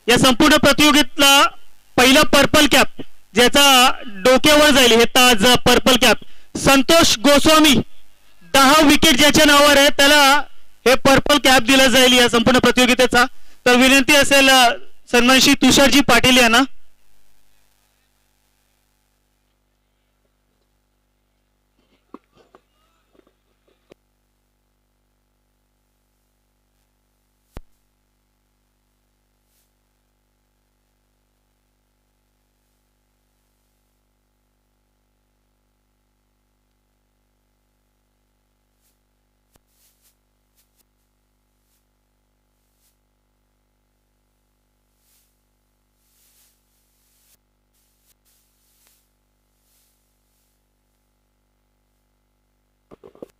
या संपूर्ण प्रतियोगितेतला पहिला पर्पल कॅप ज्याचा डोक्यावर जाईल हे ताज purple cap Santosh Goswami 10 wicket ज्याच्या नावावर आहे त्याला हे पर्पल कॅप दिला जाईल या संपूर्ण प्रतियोगितेचा। तर विनंती असेल सन्मानश्री तुषारजी पाटील यांना।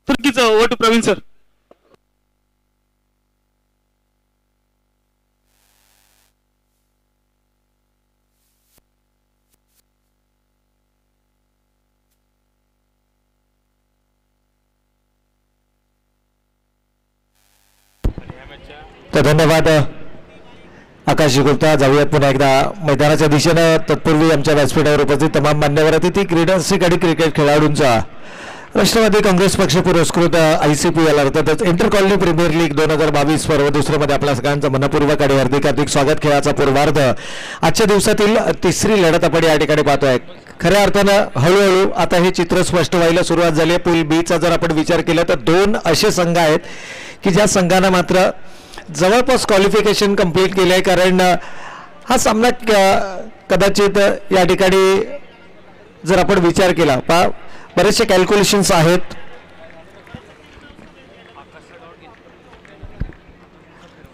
तुर्कीचं ओव्हर टू प्रवीण सर। तर धन्यवाद आकाश गुप्ता। जाऊयात पुन्हा एकदा मैदानाच्या दिशेनं। तत्पूर्वी आमच्या व्यासपीठावर उपस्थित तमाम मान्यवर अतिथी क्रीडा रसिक आणि क्रिकेट खेळाडूंचा राष्ट्रवादी काँग्रेस पक्ष पुरस्कृत ICPL अर्थातच इंटर कॉलनी प्रीमियर लीग 2022 स्पर्धा दुसऱ्यामध्ये आपल्या सगळ्यांचं मनपूर्वक आणि हार्दिक स्वागत। खेळाचा पूर्वार्ध आजच्या दिवसातील तिसरी लढत आपण या ठिकाणी पाहतोय। खऱ्या अर्थानं हळूहळू आता हे चित्र स्पष्ट व्हायला सुरुवात झाली आहे। पूल बी चा जर आपण विचार केला तर 2 असे संघ आहेत की ज्या संघांना मात्र जवळपास क्वालिफिकेशन कंप्लीट केले आहे। कारण हा सामना कदाचित या ठिकाणी जर आपण विचार केला बरेचसे कॅल्क्युलेशन्स आहेत।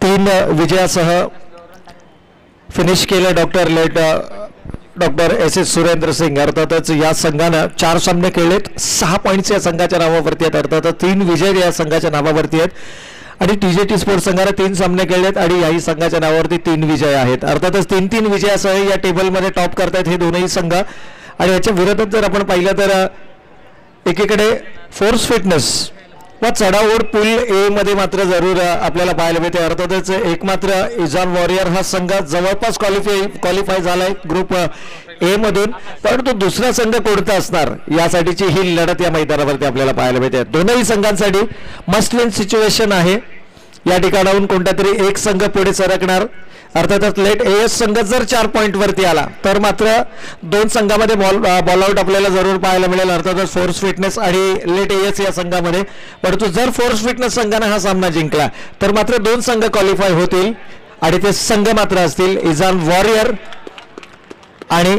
3 विजयासह फिनिश केलं डॉक्टर SS सुरेंद्र सिंग। अर्थातच या संघानं 4 सामने खेळलेत, 6 पॉईंट्स या संघाच्या नावावरती आहेत। अर्थातच 3 विजय या संघाच्या नावावरती आहेत आणि TJT स्पोर्ट्स संघाने 3 सामने खेळलेत आणि याही संघाच्या नावावरती 3 विजय आहेत। अर्थातच 3-3 विजयासह या टेबलमध्ये टॉप करतायत हे दोनही संघ। आणि याच्या विरोधात जर आपण पाहिलं तर एकीकडे फोर्स फिटनेस व चढाओढ पूल ए मध्ये मात्र जरूर आपल्याला पाहायला मिळते। अर्थातच एक मात्र इजान वॉरियर हा संघ जवळपास क्वालिफाय झालाय ग्रुप ए मधून, परंतु दुसरा संघ कोणता असणार यासाठीची ही लढत या मैदानावरती आपल्याला पाहायला मिळते। दोनही संघांसाठी मस्ट विन सिच्युएशन आहे। या ठिकाणाहून कोणता तरी एक संघ पुढे सरकणार। अर्थातच लेट AS संघ जर 4 पॉईंट वरती आला तर मात्र 2 संघामध्ये बॉल आउट आपल्याला जरूर पाहायला मिळेल। अर्थातच फोर्स फिटनेस आणि लेट AS या संघामध्ये। परंतु जर फोर्स फिटनेस संघाने हा सामना जिंकला तर मात्र 2 संघ क्वालिफाय होतील आणि ते संघ मात्र असतील इजान वॉरियर आणि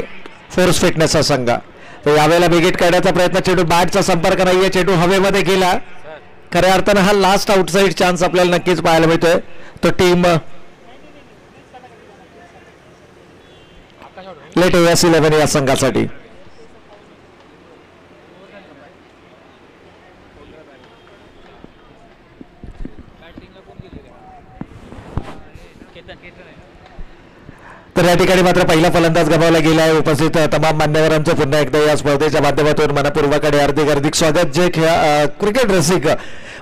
फोर्स फिटनेस हा संघ। तर यावेळेला विकेट काढण्याचा प्रयत्न, चेंडू बॅटचा संपर्क नाहीये, चेंडू हवेमध्ये गेला। खऱ्या अर्थानं हा लास्ट आउटसाइड चान्स आपल्याला नक्कीच पाहायला मिळतोय। तो टीम लेट AS 11 या संघासाठी। तर या ठिकाणी मात्र पहिला फलंदाज गमावला गेला आहे। उपस्थित तमाम मान्यवरांचं पुन्हा एकदा या स्पर्धेच्या माध्यमातून मनपूर्वक आणि हार्दिक स्वागत। जे क्रिकेट रसिक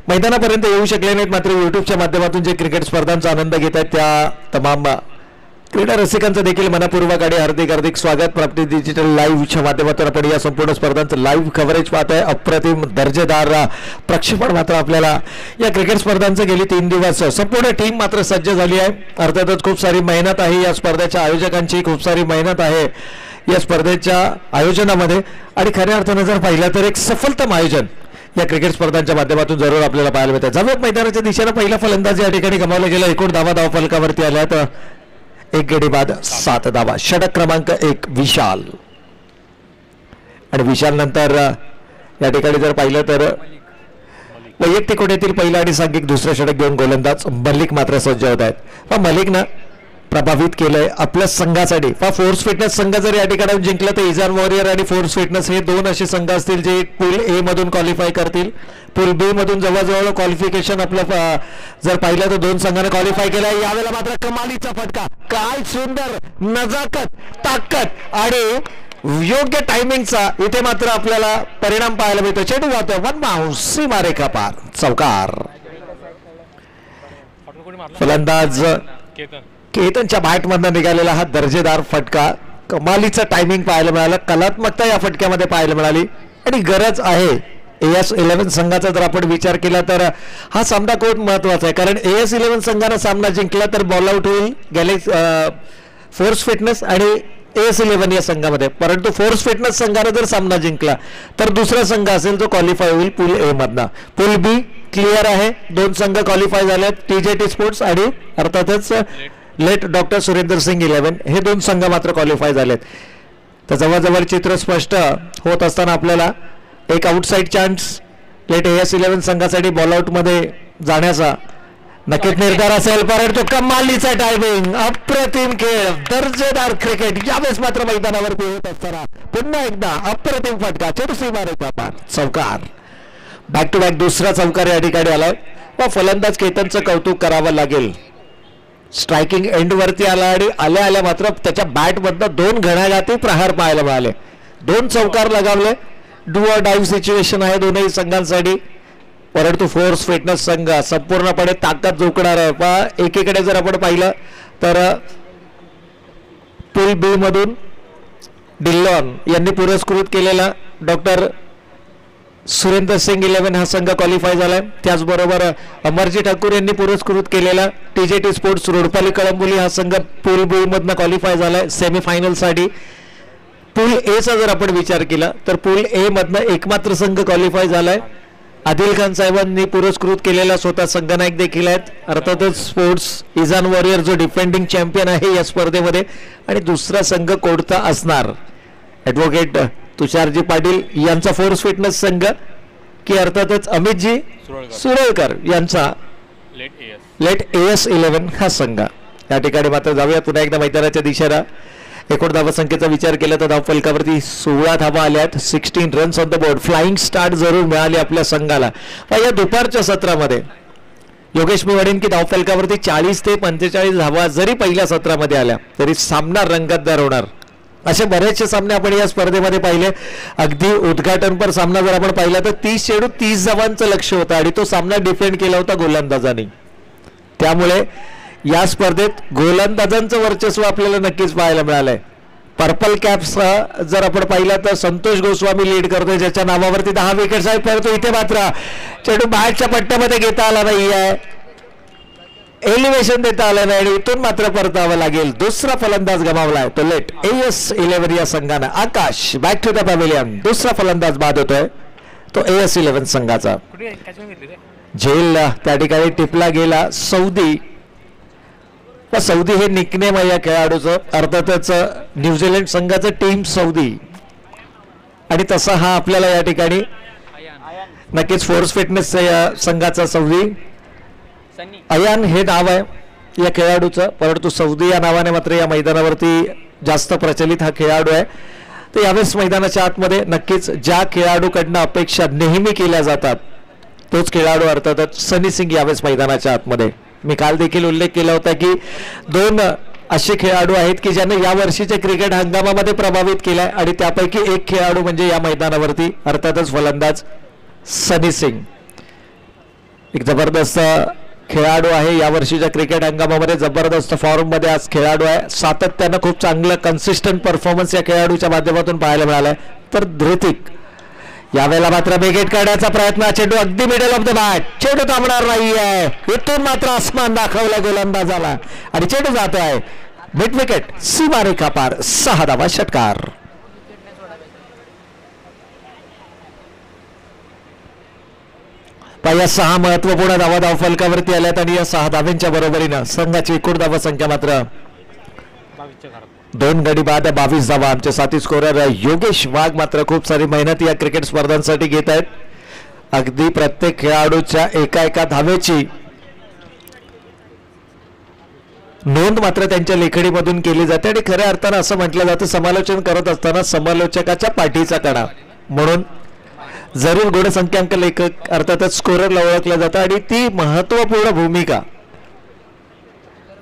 मैदानापर्यंत येऊ शकले नाहीत मात्र युट्यूबच्या माध्यमातून जे क्रिकेट स्पर्धांचा आनंद घेत आहेत त्या तमाम क्रीडा रसिकांचं देखील मनपूर्वक आणि हार्दिक स्वागत। प्राप्ती डिजिटल लाईव्हच्या माध्यमातून आपण या संपूर्ण स्पर्धांचं लाईव्ह कव्हरेज पाहतोय। अप्रतिम दर्जेदार प्रक्षेपण मात्र आपल्याला या क्रिकेट स्पर्धांचं गेली 3 दिवस संपूर्ण टीम मात्र सज्ज झाली आहे। अर्थातच खूप सारी मेहनत आहे या स्पर्धेच्या आयोजकांची, खूप सारी मेहनत आहे या स्पर्धेच्या आयोजनामध्ये आणि खऱ्या अर्थानं जर पाहिलं तर एक सफलतम आयोजन या क्रिकेट स्पर्धांच्या माध्यमातून जरूर आपल्याला पाहायला मिळतं। जाऊयात मैदानाच्या दिशेने पहिला फलंदाज या ठिकाणी गमावला गेला। एकूण धावा फलकावरती आल्यात 1 गडी बाद 7 धावा। षटक क्रमांक 1 विशाल आणि विशाल नंतर या ठिकाणी जर पाहिलं तर वैयक्तिक कोट्यातील पहिला आणि सांघिक दुसरा षटक घेऊन गोलंदाज मलिक मात्र सज्ज होत आहेत। मलिकनं प्रभावित केलंय आपल्या संघासाठी। फोर्स फिटनेस संघ जर या ठिकाणी जिंकलं तर इजान वॉरियर आणि फोर्स फिटनेस हे 2 असे संघ असतील जे पूल ए मधून क्वालिफाय करतील। पूल बी मधून जवळजवळ क्वालिफिकेशन आपलं जर पाहिलं तर 2 संघांना क्वालिफाय केलं। यावेळेला मात्र कमालीचा फटका, काय सुंदर नजाकत, ताकद आणि योग्य टायमिंगचा इथे मात्र आपल्याला परिणाम पाहायला मिळतो। चेंडू वाहतो वन बाउंस सीमारेखा पार, चौकार। फलंदाज केतनच्या बॅटमधनं निघालेला हा दर्जेदार फटका, कमालीचं टायमिंग पाहायला मिळालं, कलात्मकता या फटक्यामध्ये पाहायला मिळाली आणि गरज आहे AS11 संघाचा जर आपण विचार केला तर हा सामना खूप महत्वाचा आहे, कारण AS11 संघानं सामना जिंकला तर बॉल आउट होईल फोर्स फिटनेस आणि AS11 या संघामध्ये, परंतु फोर्स फिटनेस संघाने जर सामना जिंकला तर दुसरा संघ असेल जो क्वालिफाय होईल पूल A मधला. पूल B क्लिअर आहे, 2 संघ क्वालिफाय झालेत, TJT स्पोर्ट्स आणि अर्थातच लेट डॉक्टर सुरेंद्र सिंग 11 हे 2 संघ मात्र क्वालिफाय झालेत. तर जवळजवळ चित्र स्पष्ट होत असताना आपल्याला एक आउटसाइड चान्स लेट AS11 संघासाठी बॉल आउट मध्ये जाण्याचा नक्कीच निर्धार असेल, परंतु कमालीचा टायमिंग, अप्रतिम खेळ, दर्जेदार क्रिकेट यावेळेस मात्र मैदानावरती होत असताना पुन्हा एकदा अप्रतिम फटका, चेडूसीमारेचा पार चौकार, बॅक टू बॅक दुसरा चौकार या ठिकाणी आलाय व फलंदाज केतनचं कौतुक करावं लागेल. स्ट्रायकिंग एंड वरती आला आणि आल्या आल्या मात्र त्याच्या बॅट मधनं 2 घणाघाती प्रहार पाहायला मिळाले, 2 चौकार लगावले. डू ऑर डाईव्ह सिच्युएशन आहे दोनही संघांसाठी, परंतु फोर्स फिटनेस संघ संपूर्णपणे ताकद जोखणार आहे. पण एकीकडे जर आपण पाहिलं तर पूल B मधून डिल्लॉन यांनी पुरस्कृत केलेला डॉक्टर सुरेंद्र सिंग 11 हा संघ क्वालिफाय झालाय, त्याचबरोबर अमरजी ठाकूर यांनी पुरस्कृत केलेला TJT स्पोर्ट्स रोडपाली कळंबोली हा संघ पूल B मधनं क्वालिफाय झालाय सेमीफायनलसाठी. पूल A चा जर आपण विचार केला तर पूल A मधनं एकमात्र संघ क्वालिफाय झालाय, आदिल खान साहेबांनी पुरस्कृत केलेला स्वतः संघनायक देखील आहेत, अर्थातच स्पोर्ट्स इजान वॉरियर जो डिफेंडिंग चॅम्पियन आहे या स्पर्धेमध्ये. आणि दुसरा संघ कोणता असणार, ॲडव्होकेट तुषारजी पाटील यांचा फोर्स फिटनेस संघ की अर्थातच अमितजी सुरळकर यांचा लेट AS11 हा संघ. या ठिकाणी मात्र जाऊया पुन्हा एकदा मैदानाच्या दिशेला. एकूण धावसंख्येचा विचार केला तर धावफलकावरती 16 धावा आल्यात, 16 runs on the board. Flying start जरूर मिळाली आपल्या संघाला. या दुपारच्या सत्रामध्ये योगेश मी म्हणेन की धावफलकावरती 40 ते 45 धावा जरी पहिल्या सत्रामध्ये आल्या तरी सामना रंगतदार होणार. असे बरेचसे सामने आपण या स्पर्धेमध्ये पाहिले. अगदी उद्घाटनपर सामना जर आपण पाहिला तर 30 चेंडू 30 धावांचं लक्ष होतं आणि तो सामना डिफेंड केला होता गोलंदाजांनी. त्यामुळे या स्पर्धेत गोलंदाजांचं वर्चस्व आपल्याला नक्कीच पाहायला मिळालंय. पर्पल कॅप्स जर आपण पाहिला तर संतोष गोस्वामी लीड करतोय, ज्याच्या नावावरती 10 विकेट्स आहेत, परंतु इथे मात्र चेंडू बॅटच्या पट्ट्यामध्ये घेता आला नाहीये, एलिव्हेशन देता आलं नाही आणि इथून मात्र परतावं लागेल. दुसरा फलंदाज गमावलाय तो लेट AS11 या संघानं. आकाश बॅक टू द पॅव्हिलियन, दुसरा फलंदाज बाद होतोय तो AS11 संघाचा. झेल त्या ठिकाणी टिपला गेला. सौदी हे निकनेम आहे या खेळाडूचं, अर्थातच न्यूझीलंड संघाचं टीम सौदी आणि तसा हा आपल्याला या ठिकाणी नक्कीच फोर्स फिटनेस संघाचा सौदी अयान हे नाव आहे या खेळाडूचं, परंतु सौदी या नावाने मात्र या मैदानावरती जास्त प्रचलित हा खेळाडू आहे. तर यावेळेस मैदानाच्या आतमध्ये नक्कीच ज्या खेळाडूकडनं अपेक्षा नेहमी केल्या जातात तोच खेळाडू अर्थातच सनी सिंग यावेळेस मैदानाच्या आतमध्ये. मी काल देखील उल्लेख केला होता की 2 असे खेळाडू आहेत की ज्यांनी या वर्षीच्या क्रिकेट हंगामामध्ये प्रभावित केलाय आणि त्यापैकी एक खेळाडू म्हणजे या मैदानावरती अर्थातच फलंदाज सनी सिंग. एक जबरदस्त खेळाडू आहे, या वर्षीच्या क्रिकेट हंगामामध्ये जबरदस्त फॉर्म मध्ये आज खेळाडू आहे. सातत्यानं खूप चांगलं कन्सिस्टंट परफॉर्मन्स या खेळाडूच्या माध्यमातून पाहायला मिळालाय. तर धृतिक यावेळेला मात्र बेगेट काढण्याचा प्रयत्न, चेंडू अगदी मिडल ऑफ द बॅट, चेंडू थांबणार नाहीये, इथून मात्र आसमान दाखवलं गोलंदाजाला आणि चेंडू जात आहे मिड विकेट, सीमारेखा पार, 6 धावा षटकार. या 6 महत्वपूर्ण धावा धावफलकावरती आल्यात आणि या 6 धावांच्या बरोबरीनं संघाची एकूण धावा संख्या मात्र 2 गडी बाद 22 धावा. आमचे साथी स्कोरर योगेश वाघ मात्र खूप सारी मेहनत या क्रिकेट स्पर्धांसाठी घेत आहेत. अगदी प्रत्येक खेळाडूच्या एका धावेची नोंद मात्र त्यांच्या लेखणीमधून केली जाते आणि खऱ्या अर्थानं असं म्हटलं जातं समालोचन करत असताना समालोचकाच्या पाठीचा कणा म्हणून जरूर गुणसंख्यांक लेखक अर्थातच स्कोररला ओळखलं जातं आणि ती महत्वपूर्ण भूमिका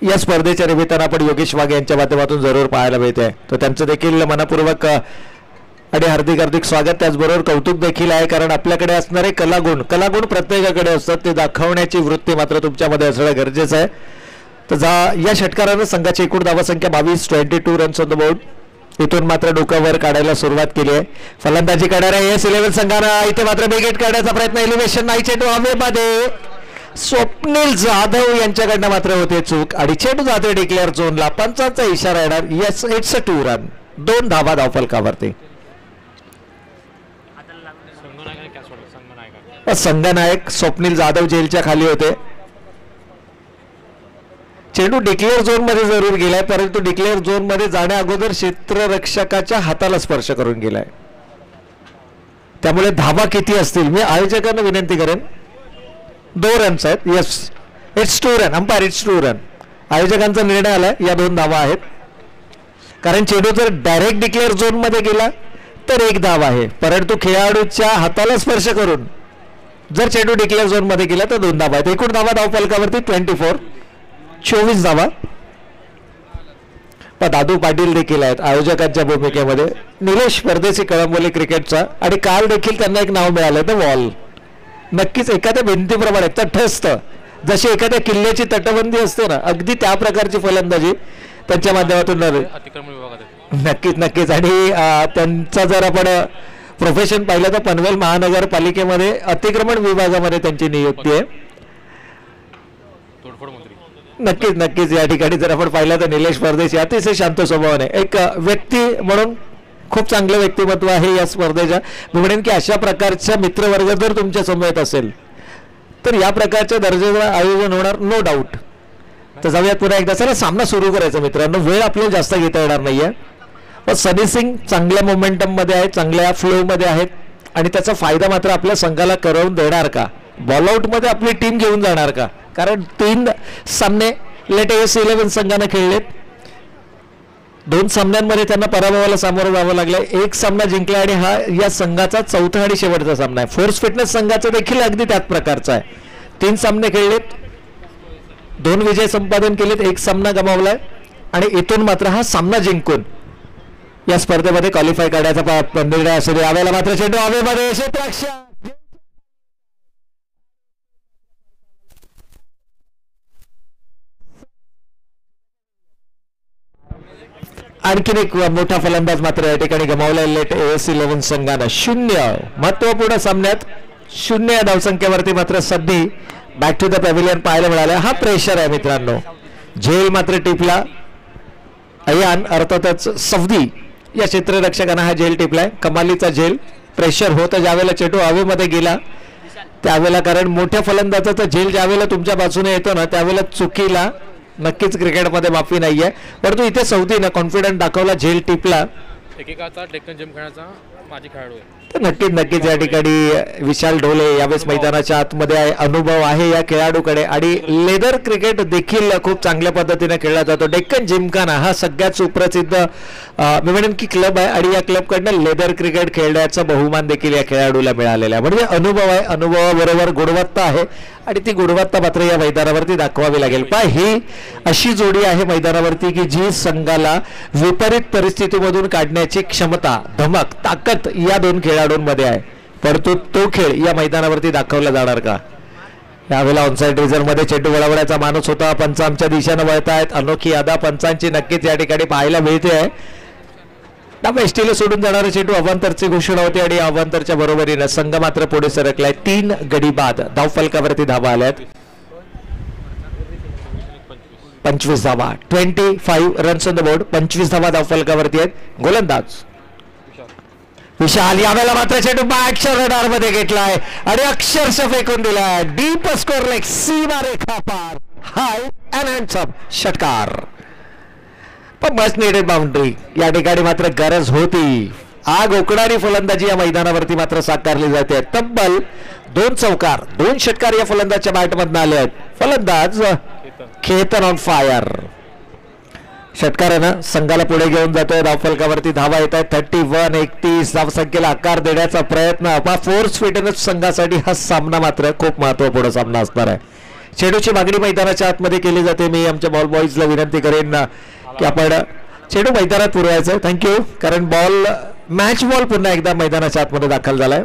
या स्पर्धेच्या निमित्तानं आपण योगेश वाघ यांच्या माध्यमातून जरूर पाहायला मिळते. तर त्यांचं देखील मनपूर्वक आणि हार्दिक स्वागत, त्याचबरोबर कौतुक देखील आहे, कारण आपल्याकडे असणारे कलागुण प्रत्येकाकडे असतात, ते दाखवण्याची वृत्ती मात्र तुमच्यामध्ये असणं गरजेचं आहे. तर या षटकारानं संघाची एकूण धावसंख्या 22, 22 रन्स ऑन द बोर्ड. इथून मात्र डोक्यावर काढायला सुरुवात केली आहे. फलंदाजी करणाऱ्या AS11 संघानं इथे मात्र बिगेट काढण्याचा प्रयत्न, एलिव्हेशन नाही, चेंडू हवेमध्ये. स्वप्नील जाधव यांच्याकडनं मात्र होते चूक आणि चेंडू जाते डिक्लेअर झोनला. पंचांचा इशारा येणार. Yes, it's a 2 run. 2 धावा धावफलकावरती. संघनायक स्वप्नील जाधव जेलच्या खाली होते. चेंडू डिक्लेअर झोन मध्ये जरूर गेलाय, परंतु डिक्लेअर झोन मध्ये जाण्या अगोदर क्षेत्ररक्षकाच्या हाताला स्पर्श करून गेलाय. त्यामुळे धावा किती असतील मी आयोजकांना विनंती करेन. 2 रन्स आहेत. Yes, it's 2 run. Umpire, it's 2 run. आयोजकांचा निर्णय आलाय या 2 धावा आहेत. कारण चेंडू जर डायरेक्ट डिक्लेअर झोन मध्ये गेला तर 1 धाव आहे, परंतु खेळाडूच्या हाताला स्पर्श करून जर चेंडू डिक्लेअर झोन मध्ये गेला तर 2 धावा आहेत. एकूण धावा धावफलकावरती 24 धावा. दादू पाटील देखील आहेत आयोजकांच्या भूमिकेमध्ये. निलेश परदेशी कळंबोली क्रिकेटचा, आणि काल देखील त्यांना एक नाव मिळालं, द वॉल. नक्कीच एखाद्या भिंतीप्रमाणे तटस्थ, जशी एखाद्या किल्ल्याची तटबंदी असते ना, अगदी त्या प्रकारची फलंदाजी त्यांच्या माध्यमातून नक्कीच नक्कीच. आणि त्यांचा जर आपण प्रोफेशन पाहिलं तर पनवेल महानगरपालिकेमध्ये अतिक्रमण विभागामध्ये त्यांची नियुक्ती आहे. नक्कीच नक्कीच या ठिकाणी जर आपण पाहिलं तर निलेश परदेशी अतिशय शांत स्वभावाने एक व्यक्ती म्हणून खूप चांगलं व्यक्तिमत्व आहे या स्पर्धेच्या. मी म्हणेन की अशा प्रकारचा मित्रवर्ग जर तुमच्या समोर असेल तर या प्रकारच्या दर्जाचं आयोजन होणार, नो डाऊट. तर जाऊयात पुन्हा एकदा. चला सामना सुरू करायचा मित्रांनो. वेळ आपल्याला जास्त घेता येणार नाहीये. पण सनी सिंग चांगल्या मोमेंटम मध्ये आहेत, चांगल्या फ्लो मध्ये आहेत, आणि त्याचा फायदा मात्र आपल्या संघाला करून देणार का? बॉल आउट मध्ये आपली टीम घेऊन जाणार का? कारण 3 सामने लेट AS11 संघाने खेळलेत. 2 सामन्यांमध्ये त्यांना पराभवाला सामोरं जावं लागलं. 1 सामना जिंकला आणि हा या संघाचा 4था आणि शेवटचा सामना आहे. फोर्स फिटनेस संघाचा देखील अगदी त्याच प्रकारचा आहे. 3 सामने खेळलेत, 2 विजय संपादन केलेत, 1 सामना गमावलाय, आणि इथून मात्र हा सामना जिंकून या स्पर्धेमध्ये क्वालिफाय करण्याचा निर्णय असेल. यावेळेला मात्र चेंडू हवेमध्ये, क्षेत्ररक्षक आणखीन एक मोठा फलंदाज मात्र या ठिकाणी गमावला लेट AS11 संघानं. 0 महत्वपूर्ण सामन्यात 0 या धावसंख्येवरती मात्र सध्या बॅक टू द पॅव्हिलियन पाहायला मिळाला. हा प्रेशर आहे मित्रांनो. झेल मात्र टिपला. अयान अर्थातच सफदी या क्षेत्ररक्षकांना हा झेल टिपलाय. कमालीचा झेल. प्रेशर होतं ज्यावेळेला चेंडू हवेमध्ये गेला त्यावेळेला, कारण मोठ्या फलंदाजाचा झेल ज्यावेळेला तुमच्या बाजूने येतो ना त्यावेळेला चुकीला नक्कीच क्रिकेटमध्ये माफी नाहीये. परंतु इथे सौदीनं कॉन्फिडन्स दाखवला, झेल टिपला. एकेकाचा डेक्कन जिमखानाचा माझी खेळाडू आहे. तर नक्कीच या ठिकाणी विशाल ढोले यावेळेस मैदानाच्या आतमध्ये आहे. अनुभव आहे या खेळाडूकडे, आणि लेदर क्रिकेट देखील खूप चांगल्या पद्धतीने खेळला जातो. डेक्कन जिमखाना हा सगळ्यात सुप्रसिद्ध मी म्हणेन की क्लब आहे, आणि या क्लबकडनं लेदर क्रिकेट खेळण्याचा बहुमान देखील या खेळाडूला मिळालेला आहे. म्हणजे अनुभव आहे, अनुभवाबरोबर गुणवत्ता आहे, आणि ती गुणवत्ता मात्र या मैदानावरती दाखवावी लागेल. पण ही अशी जोडी आहे मैदानावरती की जी संघाला विपरीत परिस्थितीमधून काढण्याची क्षमता, धमक, ताकद या 2 खेळाडूंमध्ये आहे. परंतु तो खेळ या मैदानावरती दाखवला जाणार का? यावेळेला ऑनसाइड रिझर्व्हमध्ये चेंडू वळवण्याचा माणूस होता. पंच आमच्या दिशेने वळतायत. अनोखी अदा पंचांची नक्कीच या ठिकाणी पाहायला मिळते आहे. एसटीला सोडून जाणारे चेंडू अवांतरची घोषणा होती, आणि अवांतरच्या बरोबरीने संघ मात्र पुढे सरकलाय. 3 गडी बाद धावफलकावरती धावा आल्यात. 25 धावा, 25 रन्स ऑन द बोर्ड. 25 धावा धावफलकावरती आहेत. गोलंदाज विशाल. यावेळेला मात्र चेंडू बॅटच्या रडार मध्ये घेतलाय आणि अक्षरशः फेकून दिलाय. डीप स्कोर लाईक सीमा रेखा पार. हाय अँड हँडसम षटकार. पण मस्ट नीडेड बाउंड्री या ठिकाणी मात्र गरज होती. आग ओकणारी फलंदाजी या मैदानावरती मात्र साकारली जाते. तब्बल 2 चौकार 2 षटकार या फलंदाजच्या बॅटमधून आले आहेत. फलंदाज खेतन ऑन फायर. षटकारानं संघाला पुढे घेऊन जातोय. धावफलकावरती धावा येत आहेत. 31 धावसंख्येला आकार देण्याचा प्रयत्न. फोर्स फिटनेस संघासाठी हा सामना मात्र खूप महत्वपूर्ण सामना असणार आहे. चेंडूची मागणी मैदानाच्या आतमध्ये केली जाते. मी आमच्या बॉल बॉईजला विनंती करेन की आपण चेंडू मैदानात पुरवायचं. थँक्यू. कारण बॉल मॅच बॉल पुन्हा एकदा मैदानाच्या आतमध्ये दाखल झालाय.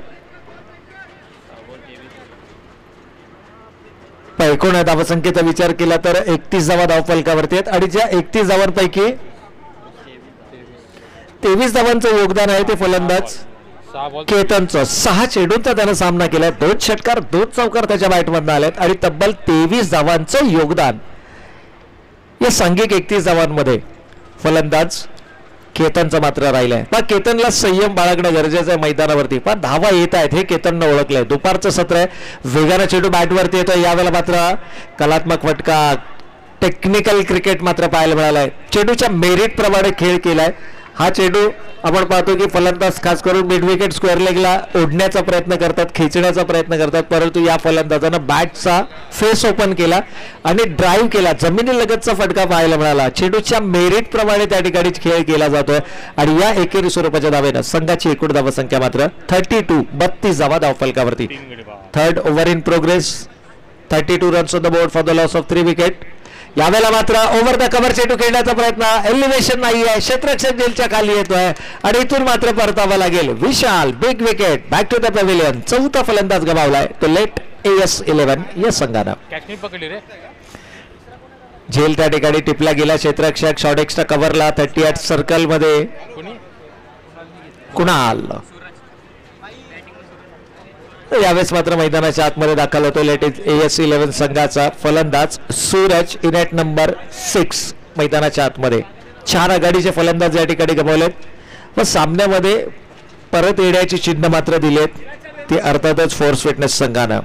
एकूण धावसंख्येचा विचार केला तर 31 धावा धावफलकावरती आहेत आणि ज्या 31 धावांपैकी 23 धावांचं योगदान आहे ते फलंदाज 6 बॉल केतनचं 6 चेंडूंचा त्यानं सामना केलाय 2 षटकार 2 चौकार त्याच्या बॅटमधून आलेत आणि तब्बल 23 धावांचं योगदान या सांघिक 31 धावांमध्ये फलंदाज केतनचं मात्र राहिलंय. पण केतनला संयम बाळगणं गरजेचं आहे मैदानावरती. पण धावा येत आहेत हे केतननं ओळखलंय. दुपारचं सत्र आहे, वेगानं चेंडू बॅटवरती येतोय. यावेळेला मात्र कलात्मक फटका, टेक्निकल क्रिकेट मात्र पाहायला मिळालाय. चेंडूच्या मेरिट प्रमाणे खेळ केलाय. हा चेंडू आपण पाहतो की फलंदाज खास करून मिड विकेट स्क्वेअर लेगला ओढण्याचा प्रयत्न करतात, खेचण्याचा प्रयत्न करतात, परंतु या फलंदाजानं बॅटचा फेस ओपन केला आणि ड्राईव्ह केला. जमिनीलगतचा फटका पाहायला मिळाला. चेंडूच्या मेरिट प्रमाणे त्या ठिकाणी खेळ केला जातोय आणि या एकेरी स्वरूपाच्या धावेनं संघाची एकूण धावसंख्या मात्र 32 धावा धावफलकावरती. 3 गडी बाद. Third over in progress, 32 runs on the board for the loss of 3 wicket. यावेळेला मात्र ओव्हर द कव्हर चेंडू खेळण्याचा प्रयत्न, एलिव्हेशन नाही आहे, क्षेत्ररक्षक जेलच्या खाली येतोय आणि इथून मात्र परतावा लागेल. Vishal big wicket, back to the pavilion. चौथा फलंदाज गमावलाय तो लेट AS11 या संघानं. कॅच नाही पकडली रे. झेल त्या ठिकाणी टिपला गेला. क्षेत्ररक्षक शॉर्ट एक्स्ट्रा कव्हरला 38 सर्कल मध्ये कोणी कुणाल. यावेळेस मात्र मैदानाच्या आतमध्ये दाखल होतो लेट AS11 संघाचा फलंदाज सूरज इन ॲट नंबर 6 मैदानाच्या आतमध्ये. 4 आघाडीचे फलंदाज या ठिकाणी गमावलेत व सामन्यामध्ये परत येण्याची चिन्ह मात्र दिलेत ते अर्थातच फोर्स फिटनेस संघानं.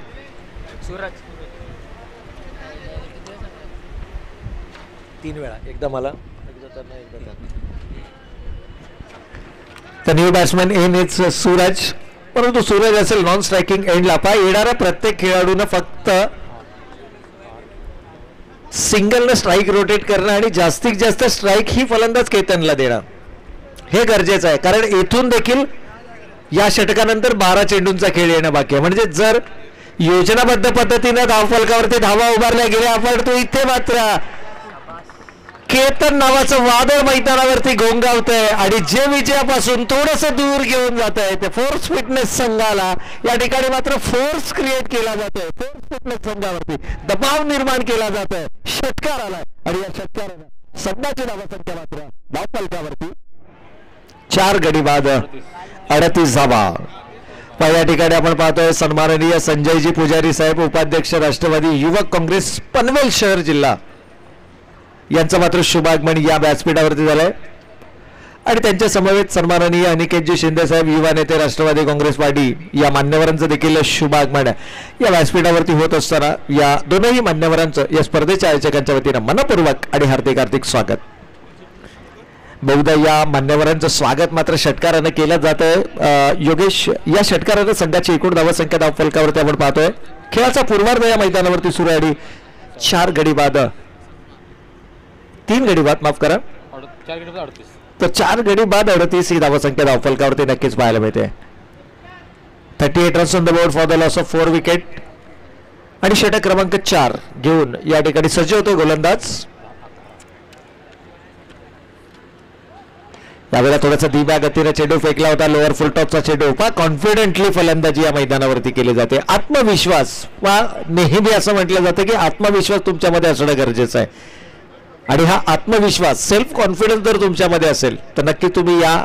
तीन वेळा, एकदा मला the new batsman in its Suraj. परंतु सूरज असेल नॉन स्ट्रायकिंग एंडला. पहा येणाऱ्या प्रत्येक खेळाडूनं फक्त सिंगलनं स्ट्राईक रोटेट करणं आणि जास्तीत जास्त स्ट्राईक ही फलंदाज केतनला देणं हे गरजेचं आहे. कारण येथून देखील या षटकानंतर 12 चेंडूंचा खेळ येणं बाकी आहे. म्हणजे जर योजनाबद्ध पद्धतीनं धावफलकावरती धावा उभारल्या गेल्या आपण तो इथे मात्र केतन नावाचं वादळ मैदानावरती घोंगावतंय आणि जे विजयापासून थोडस दूर घेऊन जात आहे ते फोर्स फिटनेस संघाला. या ठिकाणी मात्र फोर्स क्रिएट केला जातोय. फोर्स फिटनेस संघावरती दबाव निर्माण केला जातोय. षटकार आलाय आणि या षटकारानं संघाची धावसंख्या मात्र धावफलकावरती 4 गडी बाद 38 धावा. पहिल्या ठिकाणी आपण पाहतोय सन्माननीय संजयजी पुजारी साहेब, उपाध्यक्ष राष्ट्रवादी युवक काँग्रेस पनवेल शहर जिल्हा यांचं मात्र शुभागमन या व्यासपीठावरती झालंय आणि त्यांच्या समवेत सन्माननीय अनिकेतजी शिंदे साहेब, युवा नेते राष्ट्रवादी काँग्रेस पार्टी या मान्यवरांचं देखील शुभागमन या व्यासपीठावरती होत असताना या दोनही मान्यवरांचं या स्पर्धेच्या आयोजकांच्या वतीनं मनपूर्वक आणि हार्दिक हार्दिक स्वागत. बहुधा या मान्यवरांचं स्वागत मात्र षटकारानं केलं जातंय. योगेश, या षटकारानं संघाची एकूण धावसंख्या धावफलकावरती आपण पाहतोय. खेळाचा पूर्वार्ध या मैदानावरती सुरू आहे आणि 4 गडी बाद 3 गडी बाद माफ करा 4 गडी बाद 38. तर 4 गडी बाद 38 ही धावसंख्या धावफलकावरती नक्कीच पाहायला मिळते. 38 runs on the board for the loss of 4 wicket आणि षटक क्रमांक 4 घेऊन या ठिकाणी सज्ज होतो गोलंदाज. यावेळेला थोडासा धीम्या गतीने चेंडू फेकला होता, लोअर फुल टॉपचा चेंडू. कॉन्फिडेंटली फलंदाजी या मैदानावरती केली जाते. आत्मविश्वास वा नेहमी असं म्हटलं जातं की आत्मविश्वास तुमच्यामध्ये असणं गरजेचं आहे आणि हा आत्मविश्वास सेल्फ कॉन्फिडन्स जर तुमच्यामध्ये असेल तर नक्की तुम्ही या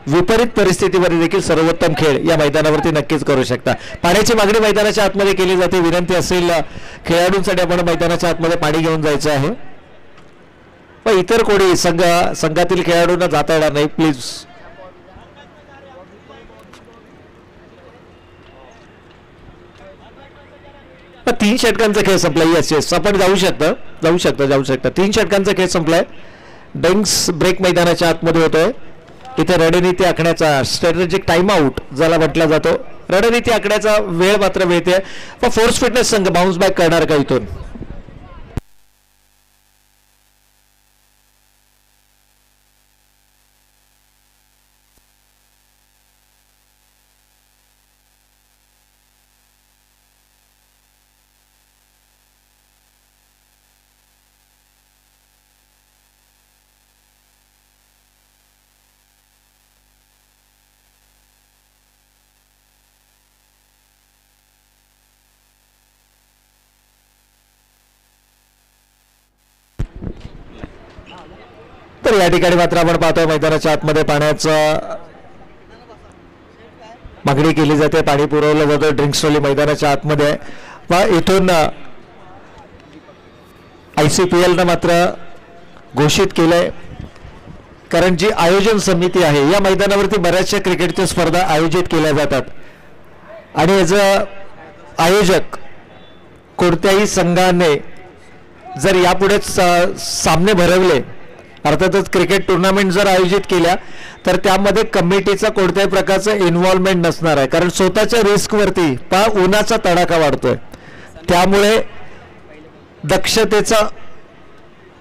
विपरीत परिस्थितीमध्ये देखील सर्वोत्तम खेळ या मैदानावरती नक्कीच करू शकता. पाण्याची मागणी मैदानाच्या आतमध्ये केली जाते. विनंती असेल खेळाडूंसाठी आपण मैदानाच्या आतमध्ये पाणी घेऊन जायचं आहे. पण इतर कोणी संघातील खेळाडूंना जाता येणार नाही प्लीज. तीन षटकांचा खेळ संपला. येस येस आपण जाऊ शकता. 3 षटकांचा खेळ संपलाय. डेंग्स ब्रेक मैदानाच्या आतमध्ये होतोय. इथे रणनीती आखण्याचा स्ट्रॅटेजिक टाइम आउट ज्याला म्हटला जातो, रणनीती आखण्याचा वेळ मात्र मिळते. फोर्स फिटनेस संघ बाउन्स बॅक करणार का इथून? तर या ठिकाणी मात्र आपण पाहतोय मैदानाच्या आतमध्ये पाण्याचं मागणी केली जाते, पाणी पुरवलं जातं, ड्रिंक्स ट्रॉली मैदानाच्या आतमध्ये आहे. व इथून ICPL न मात्र घोषित केलंय, कारण जी आयोजन समिती आहे या मैदानावरती बऱ्याचशा क्रिकेटच्या स्पर्धा आयोजित केल्या जातात आणि याचं आयोजक कोणत्याही संघाने जर यापुढे सामने भरवले, अर्थातच क्रिकेट टुर्नामेंट जर आयोजित केल्या, तर त्यामध्ये कमिटीचा कोणत्याही प्रकारचं इन्व्हॉल्वमेंट नसणार आहे, कारण स्वतःच्या रिस्कवरती उन्हाचा तडाखा वाढतोय. त्यामुळे दक्षतेचा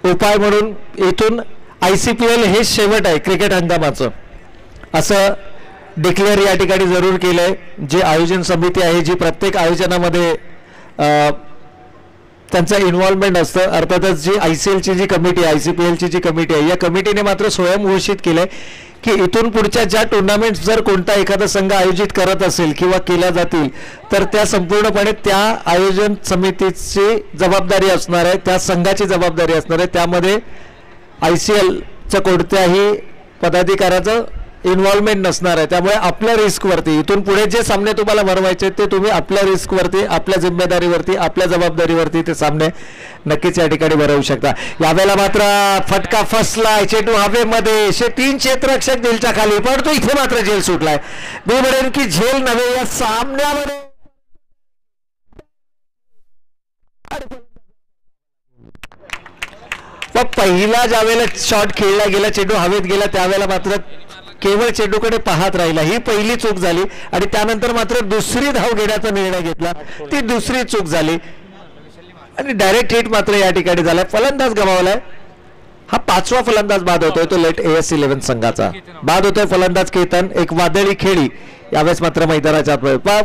उपाय म्हणून इथून ICPL हे शेवट आहे क्रिकेट हंगामाचं असं डिक्लेअर या ठिकाणी जरूर केलंय. जी आयोजन समिती आहे, जी प्रत्येक आयोजनामध्ये त्यांचं इन्व्हॉल्वमेंट असतं, अर्थातच जी ICLची जी कमिटी आहे, ICPLची जी कमिटी आहे, या कमिटीने मात्र स्वयं घोषित केलंय की इथून पुढच्या ज्या टुर्नामेंट्स जर कोणता एखादा संघ आयोजित करत असेल किंवा केल्या जातील, तर त्या संपूर्णपणे त्या आयोजन समितीची जबाबदारी असणार आहे, त्या संघाची जबाबदारी असणार आहे. त्यामध्ये ICLच्या कोणत्याही पदाधिकाऱ्याचं इन्व्हॉल्वमेंट नसणार आहे. त्यामुळे आपल्या रिस्कवरती इथून पुढे जे सामने तुम्हाला भरवायचे ते तुम्ही आपल्या रिस्कवरती, आपल्या जिम्मेदारीवरती, आपल्या जबाबदारीवरती ते सामने नक्कीच या ठिकाणी भरवू शकता. यावेळेला मात्र फटका फसलाय, चेंडू हवेमध्ये, 3 क्षेत्ररक्षक झेलच्या खाली, परंतु इथे मात्र झेल सुटलाय. मी म्हणेन की झेल नव्हे, या सामन्यामध्ये पहिला ज्यावेळेला शॉट खेळला गेला, चेंडू हवेत गेला, त्यावेळेला मात्र केवळ चेंडूकडे पाहत राहिला. ही पहिली चूक झाली आणि त्यानंतर मात्र दुसरी धाव घेण्याचा निर्णय घेतला, ती दुसरी चूक झाली आणि डायरेक्ट हिट मात्र या ठिकाणी झालाय. फलंदाज गमावलाय. हा 5वा फलंदाज बाद होतोय, तो लेट AS 11 संघाचा बाद होतोय. फलंदाज केतन, एक वादळी खेळी यावेळेस मात्र मैदानाच्या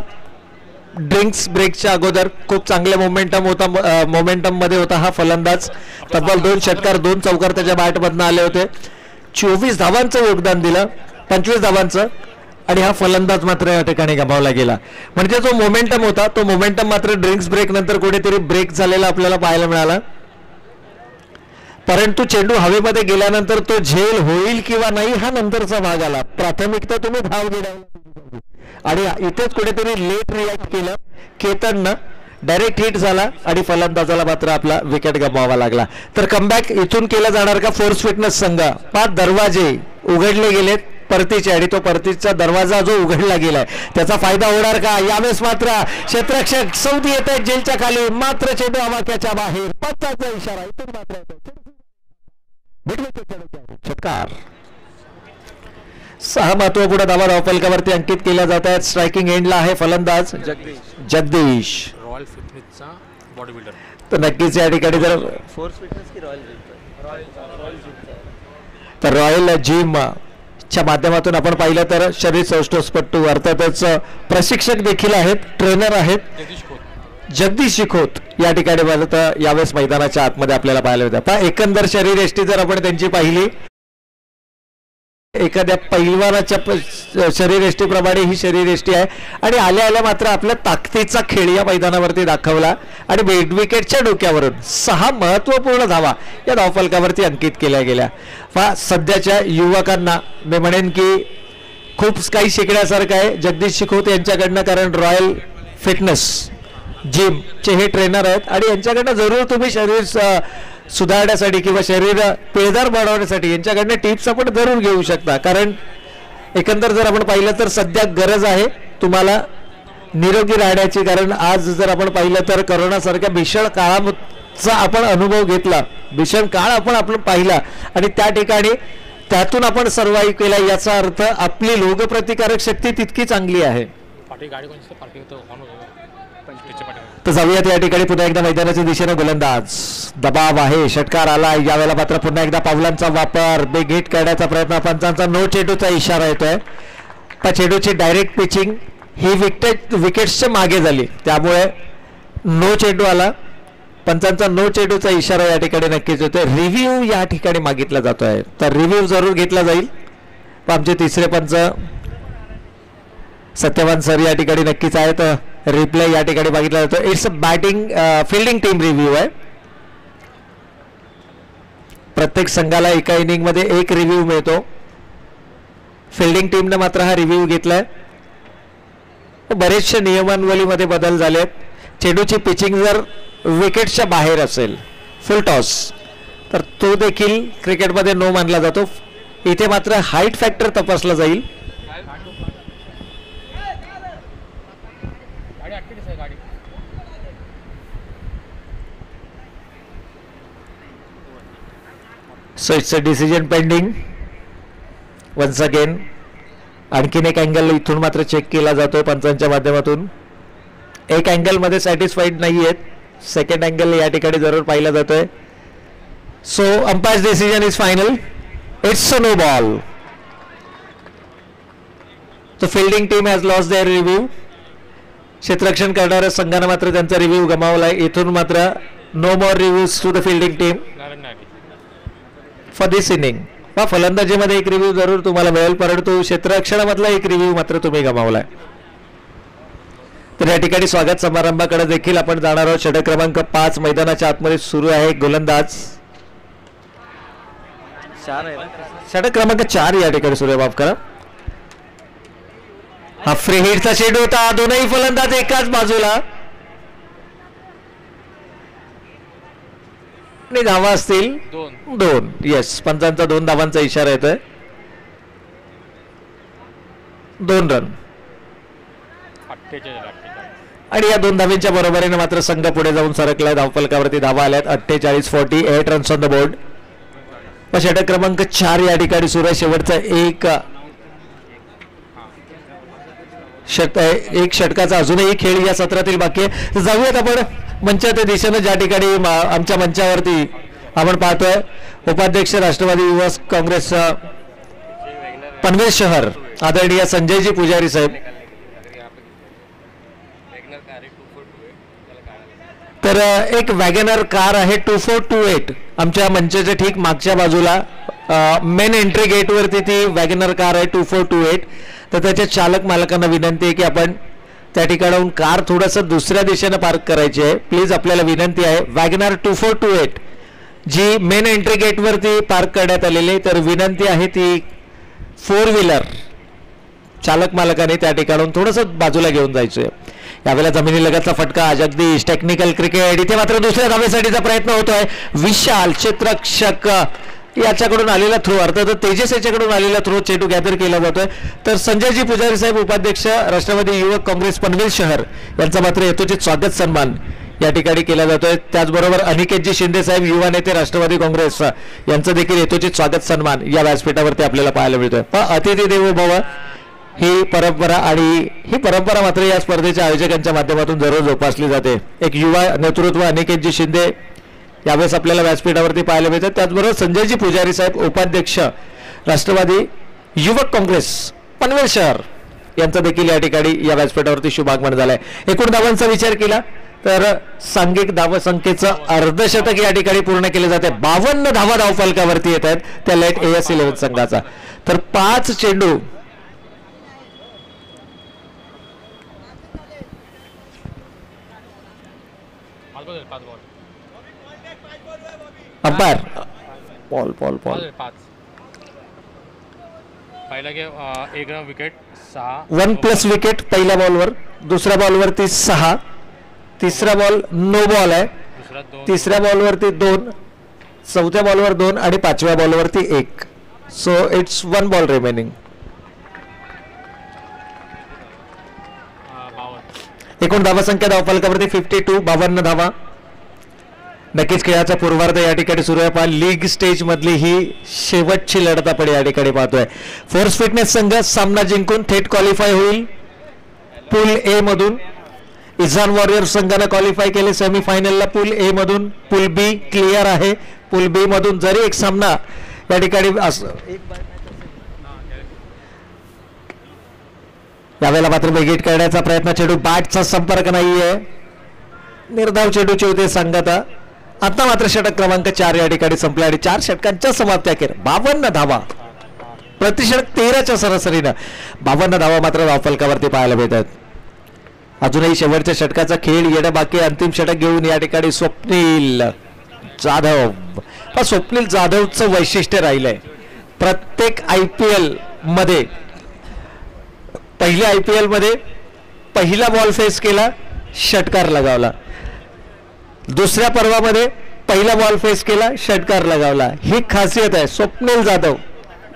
ड्रिंक्स ब्रेकच्या अगोदर खूप चांगले मोमेंटम मध्ये होता हा फलंदाज. तब्बल 2 षटकार 2 चौकार त्याच्या बॅटमधनं आले होते. 24 धावांचं योगदान दिलं, 25 धावांचं, आणि हा फलंदाज मात्र या ठिकाणी गमावला गेला. म्हणजे जो मोमेंटम होता तो मोमेंटम मात्र ड्रिंक्स ब्रेक नंतर कुठेतरी ब्रेक झालेला आपल्याला पाहायला मिळाला. परंतु चेंडू हवेमध्ये गेल्यानंतर तो झेल होईल किंवा नाही हा नंतरचा भाग आला. प्राथमिकता तुम्ही धाव घेण्याला आणि इथेच कुठेतरी लेट रिॲक्ट केलं केतननं, डायरेक्ट हिट झाला आणि फलंदाजाला मात्र आपला विकेट गमवावा लागला. तर कमबॅक इथून केला जाणार का फोर्स फिटनेस संघ? 5 दरवाजे उघडले गेलेत परतीचे आणि तो परतीचा दरवाजा जो उघडला गेलाय त्याचा फायदा होणार का? यावेळेस मात्र क्षेत्ररक्षक सौदी येत आहेत जेलच्या खाली, मात्र चेंडू आवाक्याच्या बाहेर. 5चा इशारा इथून मात्र षटकार. 6 महत्वपूर्ण धावा धावफलकावरती अंकित केल्या जात आहेत. स्ट्रायकिंग एंडला आहे फलंदाज जगदीश. रॉयल फिटनेसचा बॉडी बिल्डर. तर नक्कीच या ठिकाणी जर फोर्स फिटनेस की रॉयल तर रॉयल जिम च्या माध्यमातून आपण पाहिलं तर शरीर सौष्ठवपटू अर्थातच प्रशिक्षक देखील आहेत, ट्रेनर आहेत जगदीश शिखोत या ठिकाणी यावेळेस मैदानाच्या आतमध्ये आपल्याला पाहायला होत्या. पण एकंदर शरीर यष्टी जर आपण त्यांची पाहिली, एखाद्या पैलवानाच्या शरीरयष्टीप्रमाणे ही शरीरयष्टी आहे आणि आल्या आल्या मात्र आपल्या ताकदीचा खेळ या मैदानावरती दाखवला आणि मिड विकेटच्या डोक्यावरून 6 महत्वपूर्ण धावा या धावफलकावरती अंकित केल्या गेल्या. सध्याच्या युवकांना मी म्हणेन की खूप काही शिकण्यासारखं आहे जगदीश शिखोत यांच्याकडनं, कारण रॉयल फिटनेस जिमचे हे ट्रेनर आहेत आणि यांच्याकडनं जरूर तुम्ही शरीर सुधारण्यासाठी किंवा शरीर पिळदार बनवण्यासाठी यांच्याकडनं टिप्स आपण जरूर घेऊ शकता. कारण एकंदर जर आपण पाहिलं तर सध्या गरज आहे तुम्हाला निरोगी राहण्याची, कारण आज जर आपण पाहिलं तर करोनासारख्या भीषण काळाचा आपण अनुभव घेतला, भीषण काळ आपण पाहिला आणि त्या ठिकाणी त्यातून आपण सर्वाइव्ह केला, याचा अर्थ आपली रोगप्रतिकारक शक्ती तितकी चांगली आहे. तर जाऊयात या ठिकाणी पुन्हा एकदा मैदानाच्या दिशेने गोलंदाज दबाव आहे, षटकार आला. यावेळेला मात्र पुन्हा एकदा पावलांचा वापर, बिग हिट करण्याचा प्रयत्न, पंचांचा नो चेंडूचा इशारा येतोय. त्या चेंडूची डायरेक्ट पिचिंग ही विकेट्सच्या मागे झाली, त्यामुळे नो चेंडू आला. पंचांचा नो चेंडूचा इशारा या ठिकाणी नक्कीच होतोय. रिव्ह्यू या ठिकाणी मागितला जातोय, तर रिव्ह्यू जरूर घेतला जाईल. आमचे तिसरे पंच सत्यवान सर या ठिकाणी नक्कीच आहेत. रिप्ले या ठिकाणी बघितला जातो. It's a batting fielding team review आहे. प्रत्येक संघाला एका इनिंग मध्ये एक रिव्ह्यू मिळतो. फिल्डिंग टीमने मात्र हा रिव्ह्यू घेतलाय. बरेचशा नियमावलीमध्ये बदल झालेत. चेंडूची पिचिंग जर विकेटच्या बाहेर असेल फुल टॉस तर तो देखील क्रिकेटमध्ये नो मानला जातो. इथे मात्र हाईट फॅक्टर तपासला जाईल. So it's a decision pending once again. आणखीन एक अँगल इथून मात्र चेक केला जातोय पंचांच्या माध्यमातून. एक अँगल मध्ये सॅटिस्फाईड नाही आहेत. सेकंड अँगल या ठिकाणी जरूर पाहिला जातोय. So umpire's decision is final. It's a no ball. The fielding team has lost their review. क्षेत्ररक्षण करणाऱ्या संघाने मात्र त्यांचा रिव्ह्यू गमावलाय. इथून मात्र no more reviews to the fielding team for this inning. वा फलंदाजीमध्ये एक रिव्ह्यू जरूर तुम्हाला मिळेल परंतु क्षेत्ररक्षणामधला एक रिव्ह्यू मात्र तुम्ही गमावलाय. तर या ठिकाणी स्वागत समारंभाकडे देखील आपण जाणार आहोत. षटक क्रमांक 5 मैदानाच्या आतमध्ये सुरू आहे. गोलंदाज षटक क्रमांक 4 या ठिकाणी सुरू आहे. माफ करा. हा फ्री हिटचा चेंडू होता. दोनही फलंदाज एकाच बाजूला. धावा असतील 2. येस पंचांचा 2 धावांचा इशारा येतोय. 2 रन आणि या 2 धावांच्या बरोबरीने मात्र संघ पुढे जाऊन सरकलाय. धावफलकावरती धावा आल्यात 48-40. 8 रन्स ऑन द बोर्ड. षटक क्रमांक 4 या ठिकाणी सुरू आहे. शेवटचा एक षटकाचा अजूनही खेळ या सत्रातील बाकी आहे. जाऊयात आपण मंचाच्या दिशेनं ज्या ठिकाणी आमच्या मंचावरती आपण पाहतोय उपाध्यक्ष राष्ट्रवादी युवा काँग्रेस पनवेल शहर आदरणीय संजयजी पुजारी साहेब. तर एक वॅगनर कार आहे 2428 आमच्या मंचाच्या ठीक मागच्या बाजूला मेन एंट्री गेटवरती ती वॅगनर कार आहे 2428. तर त्याच्या चालक मालकांना विनंती आहे की आपण त्या ठिकाणाहून कार थोडंसं दुसऱ्या दिशेनं पार्क करायची आहे. प्लीज आपल्याला विनंती आहे. वॅगनर 2428 जी मेन एंट्री गेटवरती पार्क करण्यात आलेली. तर विनंती आहे ती 4 व्हीलर चालक मालकाने त्या ठिकाणाहून थोडंसं बाजूला घेऊन जायचं आहे. यावेळेला जमिनीलगतचा फटका जगदीश टेक्निकल क्रिकेट. इथे मात्र दुसऱ्या धावेसाठीचा प्रयत्न होतोय. विशाल क्षेत्ररक्षक याच्याकडून आलेला थ्रो अर्थात तेजस याच्याकडून आलेला थ्रो चेंडू गॅदर केला जातोय. तर संजयजी पुजारी साहेब उपाध्यक्ष राष्ट्रवादी युवक काँग्रेस पनवेल शहर यांचा मात्र यथोचित स्वागत सन्मान या ठिकाणी केला जातोय. त्याचबरोबर अनिकेतजी शिंदे साहेब युवा नेते राष्ट्रवादी काँग्रेस यांचं देखील यथोचित स्वागत सन्मान या व्यासपीठावरती आपल्याला पाहायला मिळतोय. अतिथी देवो भव ही परंपरा आणि ही परंपरा मात्र या स्पर्धेच्या आयोजकांच्या माध्यमातून दररोज जोपासली जाते. एक युवा नेतृत्व अनिकेतजी शिंदे यावेळेस आपल्याला व्यासपीठावरती पाहायला मिळतात. त्याचबरोबर संजयजी पुजारी साहेब उपाध्यक्ष राष्ट्रवादी युवक काँग्रेस पनवेल शहर यांचं देखील या ठिकाणी या व्यासपीठावरती शुभागमन झालंय. एकूण धावांचा विचार केला तर सांघिक धावसंख्येचं अर्धशतक या ठिकाणी पूर्ण केले जाते. 52 धावा धावफलकावरती येत आहेत त्या लाईट AS11 संघाचा. तर 5 चेंडू umpire ball ball ball 1 wicket 6 1+ wicket पहिल्या बॉलवर. दुसऱ्या बॉलवरती 6. तिसरा बॉल नो बॉल आहे. तिसऱ्या बॉलवरती 2. चौथ्या बॉलवर 2 आणि 5व्या बॉलवरती 1. So it's 1 ball remaining. एकूण धावासंख्या धावफलकावरती 52. 52 धावा. नक्कीच खेळाचा पूर्वार्ध या ठिकाणी सुरू आहे. पण लीग स्टेज मधली ही शेवटची लढत आपण या ठिकाणी पाहतोय. फोर्स फिटनेस संघ सामना जिंकून थेट क्वालिफाय होईल पूल ए मधून. इझान वॉरियर संघाने क्वालिफाय केले सेमीफायनलला पूल ए मधून. पूल बी क्लिअर आहे. पूल बी मधून जरी एक सामना या ठिकाणी यावेळेला मात्र बेगीट करण्याचा प्रयत्न. चेंडू बॅटचा संपर्क नाहीये. निर्धाव चेंडूची होते संघाता. आता मात्र षटक क्रमांक 4 या ठिकाणी संपला आणि 4 षटकांच्या समाप्ती अखेर 52 धावा प्रतिषटक 13च्या सरासरीनं 52 धावा मात्र धावफलकावरती पाहायला मिळतात. अजूनही शेवटच्या षटकाचा खेळ येणं बाकी. अंतिम षटक घेऊन या ठिकाणी स्वप्नील जाधव. पण स्वप्नील जाधवचं वैशिष्ट्य राहिलंय प्रत्येक IPL मध्ये. पहिल्या IPL मध्ये पहिला बॉल फेस केला, षटकार लगावला. दुसऱ्या पर्वामध्ये पहिला बॉल फेस केला, षटकार लगावला. ही खासियत आहे स्वप्नील जाधव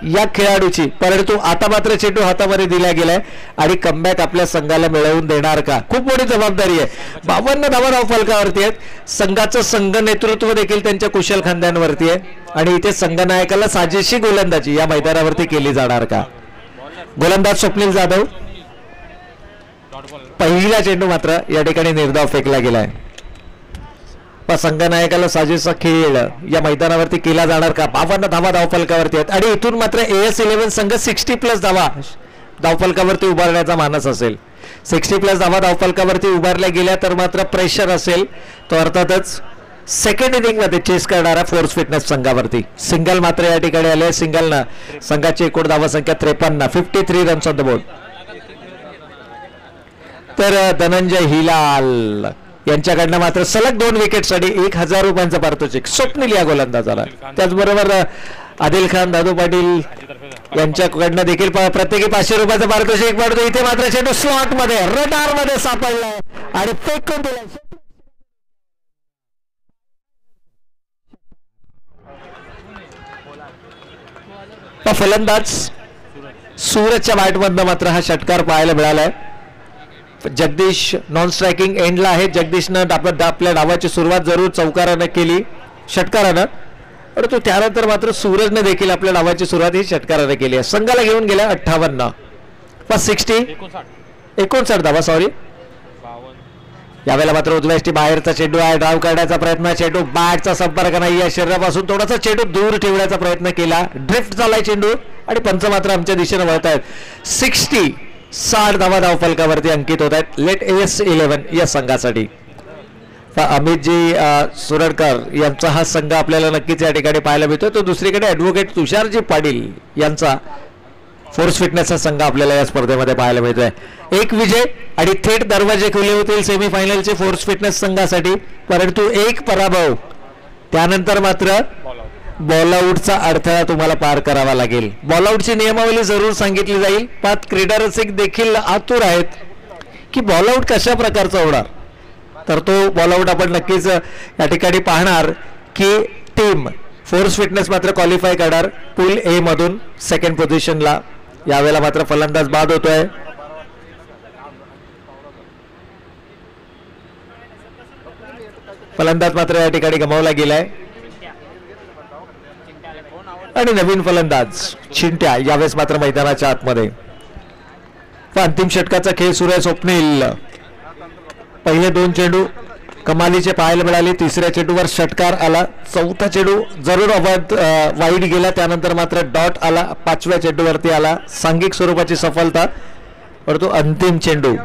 या खेळाडूची. परंतु आता मात्र चेंडू हातामध्ये दिला गेलाय आणि कमबॅक आपल्या संघाला मिळवून देणार का? खूप मोठी जबाबदारी आहे. 52 धावा धावफलकावरती आहेत. संघाचं संघ नेतृत्व देखील त्यांच्या कुशल खांद्यांवरती आहे आणि इथे संघनायकाला साजेशी गोलंदाजी या मैदानावरती केली जाणार का? गोलंदाज स्वप्नील जाधव. पहिला चेंडू मात्र या ठिकाणी निर्धाव फेकला गेलाय. संघनायकाला साजेसा खेळ या मैदानावरती केला जाणार का? 52 धावा धावफलकावरती आहेत आणि इथून मात्र AS11 संघ 60+ धावा धावफलकावरती उभारण्याचा मानस असेल. 60+ धावा धावफलकावरती उभारल्या गेल्या तर मात्र प्रेशर असेल तो अर्थातच सेकंड इनिंग मध्ये चेस करणारा फोर्स फिटनेस संघावरती. सिंगल मात्र या ठिकाणी आले. सिंगलनं संघाची एकूण धावा संख्या 53, 53 रन्स ऑन द बोर्ड. तर धनंजय हिलाल यांच्याकडनं मात्र सलग 2 विकेटसाठी 1000 रुपयांचा पारितोषिक स्वप्नील या गोलंदाजाला. त्याचबरोबर आदिल खान, दादू पाटील यांच्याकडनं देखील प्रत्येकी 500 रुपयाचं पारितोषिक पडतो. इथे मात्र चेंडू स्लॉट मध्ये रडार मध्ये सापडलाय आणि फेकून दिलाय. फलंदाज सूरजच्या बॅटमधनं मात्र हा षटकार पाहायला मिळालाय. जगदीश नॉन स्ट्रायकिंग एंडला आहे. जगदीशनं आपल्या डावाची सुरुवात जरूर चौकारानं केली षटकारानं, परंतु त्यानंतर मात्र सूरजने देखील आपल्या डावाची सुरुवात ही षटकारानं केली आहे. संघाला घेऊन गेल्या 58 59 धावा सॉरी. यावेळेला मात्र उजव्याष्टी बाहेरचा चेंडू आहे. ड्राईव्ह करण्याचा प्रयत्न. चेंडू बॅटचा संपर्क नाही आहे शरीरापासून. थोडासा चेंडू दूर ठेवण्याचा प्रयत्न केला. ड्रिफ्ट झालाय चेंडू आणि पंच मात्र आमच्या दिशेने वळत आहेत. 60 धावा धावफलकावरती अंकित होत आहेत लेट AS11 या संघासाठी. अमितजी सुरडकर यांचा हा संघ आपल्याला नक्कीच या ठिकाणी पाहायला मिळतो. तो दुसरीकडे ॲडव्होकेट तुषारजी पाटील यांचा फोर्स फिटनेसचा संघ आपल्याला या स्पर्धेमध्ये पाहायला मिळतोय. एक विजय आणि थेट दरवाजे खुले होतील सेमीफायनलचे फोर्स फिटनेस संघासाठी, परंतु एक पराभव. त्यानंतर मात्र बॉलआउटचा अडथळा तुम्हाला पार करावा लागेल. बॉलआउटची नियमावली जरूर सांगितली जाईल. 5 क्रीडा रसिक देखील आतुर आहेत की बॉलआउट कशा प्रकारचा होणार. तर तो बॉलआउट आपण नक्कीच या ठिकाणी पाहणार की टीम फोर्स फिटनेस मात्र क्वालिफाय करणार पूल A मधून सेकंड पोझिशनला. यावेळेला मात्र फलंदाज बाद होतोय. फलंदाज मात्र या ठिकाणी गमावला गेलाय आणि नवीन फलंदाज चिंट्या यावेळेस मात्र मैदानाच्या आतमध्ये. अंतिम षटकाचा खेळ सुरू आहे. स्वप्नील पहिले 2 चेंडू कमालीचे पाहायला मिळाले. तिसऱ्या चेंडूवर षटकार आला. चौथा चेंडू जरूर वाईड गेला. त्यानंतर मात्र डॉट आला. 5व्या चेंडूवरती आला सांघिक स्वरूपाची सफलता. परंतु अंतिम चेंडू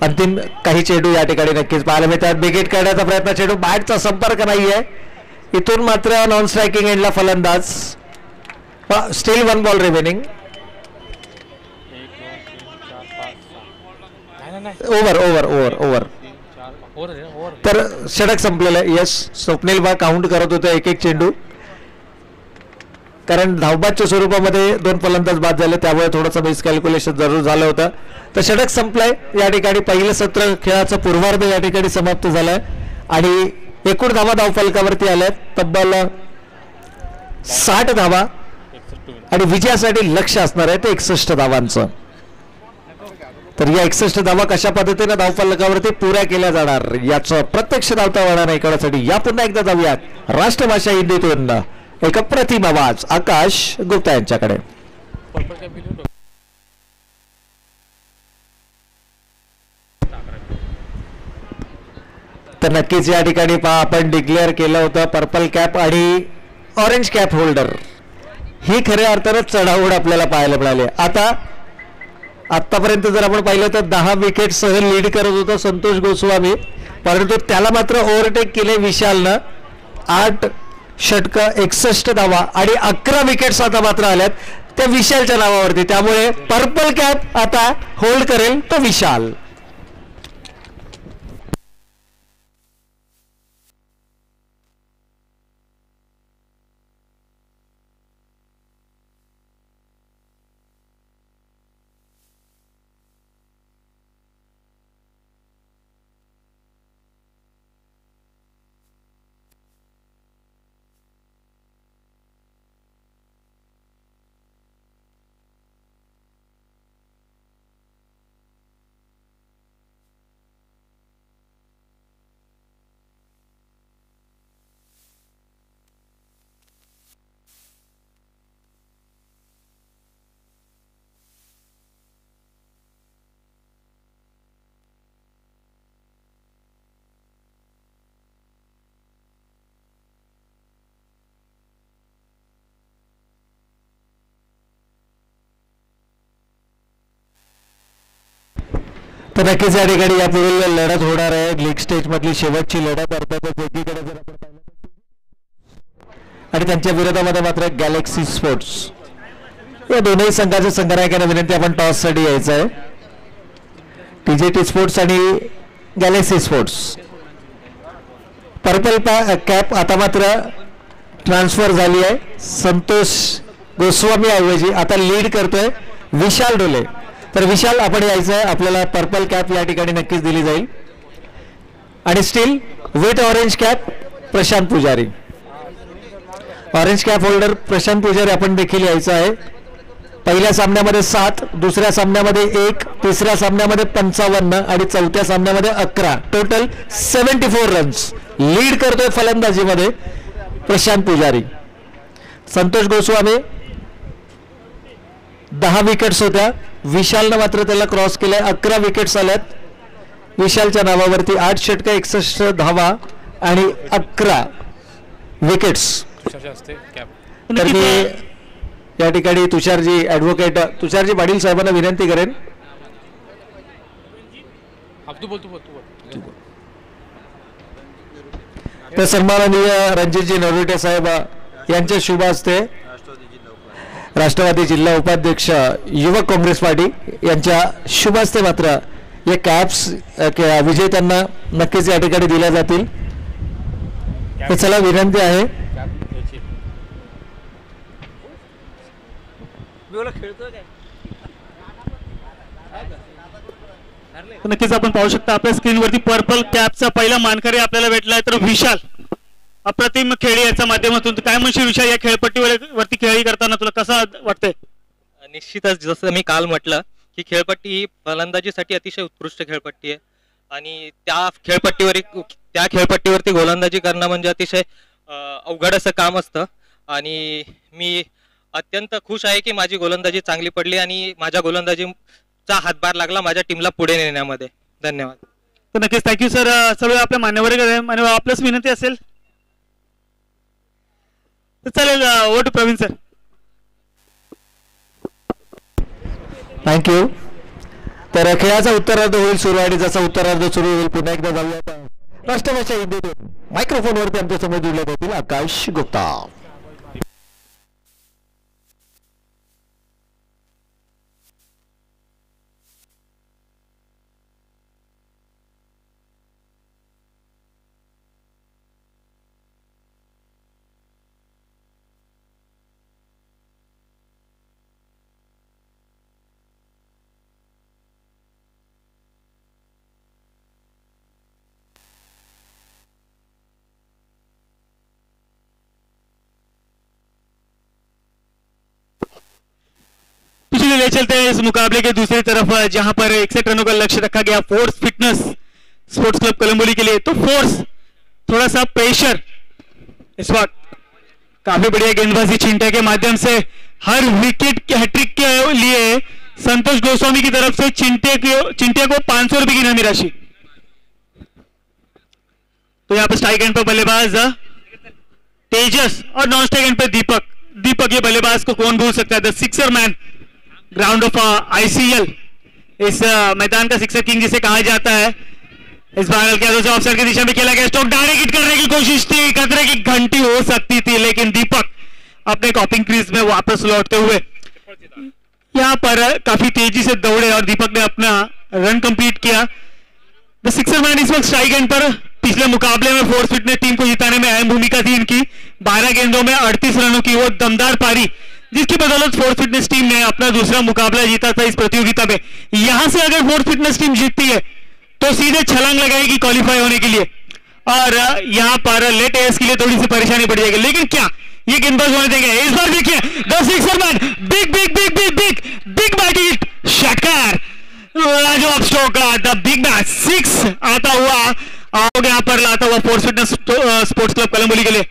अंतिम काही चेंडू या ठिकाणी नक्कीच पाहायला मिळतात. बिगेट करण्याचा प्रयत्न. चेंडू बॅटचा संपर्क नाहीये. इथून मात्र नॉन स्ट्रायकिंग एंडला फलंदाज. Steel 1 ball remaining. ओव्हर तर षटक संपलेलं आहे. यस स्वप्नील बा काउंट करत होते एक चेंडू, कारण धावबादच्या स्वरूपामध्ये 2 फलंदाज बाद झाले त्यामुळे थोडंसं मिसकॅल्क्युलेशन जरूर झालं होतं. तर षटक संपलंय. या ठिकाणी पहिलं सत्र खेळाचं पूर्वार्ध या ठिकाणी समाप्त झालंय आणि एकूण धावा धावफलकावरती आल्यात तब्बल 60 धावा आणि विजयासाठी लक्ष असणार आहे ते 61 धावांचं. तर या 61 धावा कशा पद्धतीने धावफलकावरती पुऱ्या केल्या जाणार याचं प्रत्यक्ष धावता वर्णन ऐकण्यासाठी या पुन्हा एकदा जाऊयात राष्ट्रभाषा हिंदीतून एक अप्रतिम आवाज आकाश गुप्ता यांच्याकडे. तर नक्कीच या ठिकाणी पहा आपण डिक्लेअर केलं होतं पर्पल कॅप आणि ऑरेंज कॅप होल्डर ही खऱ्या अर्थानं चढाओढ आपल्याला पाहायला मिळाली. आतापर्यंत जर आपण पाहिलं तर 10 विकेट सह लीड करत होता संतोष गोस्वामी, परंतु त्याला मात्र ओव्हरटेक केले विशालनं. 8 षटकं 61 धावा आणि 11 विकेट्स आता मात्र आल्यात त्या विशालच्या नावावरती. त्यामुळे पर्पल कॅप आता होल्ड करेल तो विशाल. तर नक्कीच या ठिकाणी यापुढील लढत होणार आहे लीग स्टेज मधली शेवटची लढत अर्थातच एकीकडे जर आपण पाहिलं आणि त्यांच्या विरोधामध्ये मात्र गॅलेक्सी स्पोर्ट्स या दोनही संघाच्या संघनायकांना विनंती आपण टॉस साठी यायचं आहे. TJT स्पोर्ट्स आणि गॅलेक्सी स्पोर्ट्स. पर्पल कॅप आता मात्र ट्रान्सफर झाली आहे. संतोष गोस्वामी ऐवजी आता लीड करतोय विशाल डोले. तर विशाल आपण यायचं आहे, आपल्याला पर्पल कॅप या ठिकाणी नक्कीच दिली जाईल. आणि still with orange cap Prashant Pujari. Orange cap holder Prashant पुजारी आपण देखील यायचं आहे. पहिल्या सामन्यामध्ये 7, दुसऱ्या सामन्यामध्ये 1, तिसऱ्या सामन्यामध्ये 55 आणि चौथ्या सामन्यामध्ये 11, टोटल 74 रन्स लीड करतोय फलंदाजीमध्ये प्रशांत पुजारी. संतोष गोस्वामी 10 विकेट्स होत्या, विशालनं मात्र त्याला क्रॉस केलाय. 11 विकेट्स आल्यात विशालच्या नावावरती. 8 षटक 61 धावा आणि 11 विकेट्स. तर मी या ठिकाणी तुषारजी ॲडव्होकेट तुषारजी पाटील साहेबांना विनंती करेन. तर सन्माननीय रणजितजी नरोटे साहेब यांच्या शुभ हस्ते राष्ट्रवादी जिल्हा उपाध्यक्ष युवक काँग्रेस पार्टी यांच्या शुभ हस्ते मात्र या कॅप्स विजेत्यांना नक्कीच या ठिकाणी दिल्या जातील. तर चला विनंती आहे. नक्कीच आपण पाहू शकता आपल्या स्क्रीनवरती पर्पल कॅपचा पहिला मानकरी आपल्याला भेटलाय. तर विशाल अप्रतिम खेळी याच्या माध्यमातून काय म्हणशील विशाल, या खेळपट्टीवरती खेळी करताना तुला कसं वाटतंय? निश्चितच जसं मी काल म्हटलं की खेळपट्टी ही फलंदाजीसाठी अतिशय उत्कृष्ट खेळपट्टी आहे आणि त्या खेळपट्टीवरती गोलंदाजी करणं म्हणजे अतिशय अवघड असं काम असतं. आणि मी अत्यंत खुश आहे की माझी गोलंदाजी चांगली पडली आणि माझ्या गोलंदाजीचा हातभार लागला माझ्या टीमला पुढे नेण्यामध्ये. धन्यवाद. तर नक्कीच थँक्यू सर. सर्व आपल्या मान्यवर आपल्याच विनंती असेल तर चालेल. Vote Praveen sir. थँक्यू. तर खेळाचा उत्तरार्ध होईल सुरू आणि जसा उत्तरार्ध सुरू होईल पुन्हा एकदा जाऊया राष्ट्रभाषा हिंदीतून मायक्रोफोनवरती आमच्या समोर जुळले जातील आकाश गुप्ता. ले चलते हैं इस मुकाबले के दूसरी तरफ जहां पर 61 रनों का लक्ष्य रखा गया फोर्स फिटनेस स्पोर्ट्स क्लब कोलंबोली के लिए. तो फोर्स थोड़ा सा प्रेशर इस वक्त काफी बढ़िया गेंदबाजी चिंटा के माध्यम से हर विकेट के हैट्रिक के लिए संतोष गोस्वामी की तरफ से चिंटे को 500 रुपए की इनामी राशि. तो यहाँ पर स्ट्राइक एंड पर बल्लेबाज तेजस और नॉन स्ट्राइक एंड पर दीपक ये बल्लेबाज को कौन भूल सकता है. The sixer man ground of ICL, इस मैदान का सिक्सर किंग जिसे कहा जाता है. इस बार क्या दोस्तों ऑफसाइड की दिशा में खेला गया. स्ट्रोक डायरेक्ट हिट करने की कोशिश थी, खतरे की घंटी हो सकती थी लेकिन दीपक अपने कॉपिंग क्रीज में वापस लौटते हुए यहां पर काफी तेजी से दौड़े और दीपक ने अपना रन कंप्लीट किया. द सिक्सर मैन इस वक्त स्ट्राइक एंड पर. पिछले मुकाबले में फोर्स फिटनेस टीम को जिताने में अहम भूमिका थी इनकी. 12 गेंदों में 38 रनों की वो दमदार पारी जिसकी बदौलत फोर्स फिटनेस टीम ने अपना दूसरा मुकाबला जीता था इस प्रतियोगिता में. यहां से अगर फोर्स फिटनेस टीम जीतती है तो सीधे छलांग लगाएगी क्वालिफाई होने के लिए और यहां पर लेट एस के लिए थोड़ी सी परेशानी बढ़ जाएगी. लेकिन क्या ये गेंदबाज होने देंगे? इस बार देखिए the sixer man big batting hit षटकार लाजवाब स्ट्रोक. द बिग मैच 6 आता हुआ और यहां पर लाता हुआ फोर्स फिटनेस स्पोर्ट्स क्लब कोलंबोली के लिए.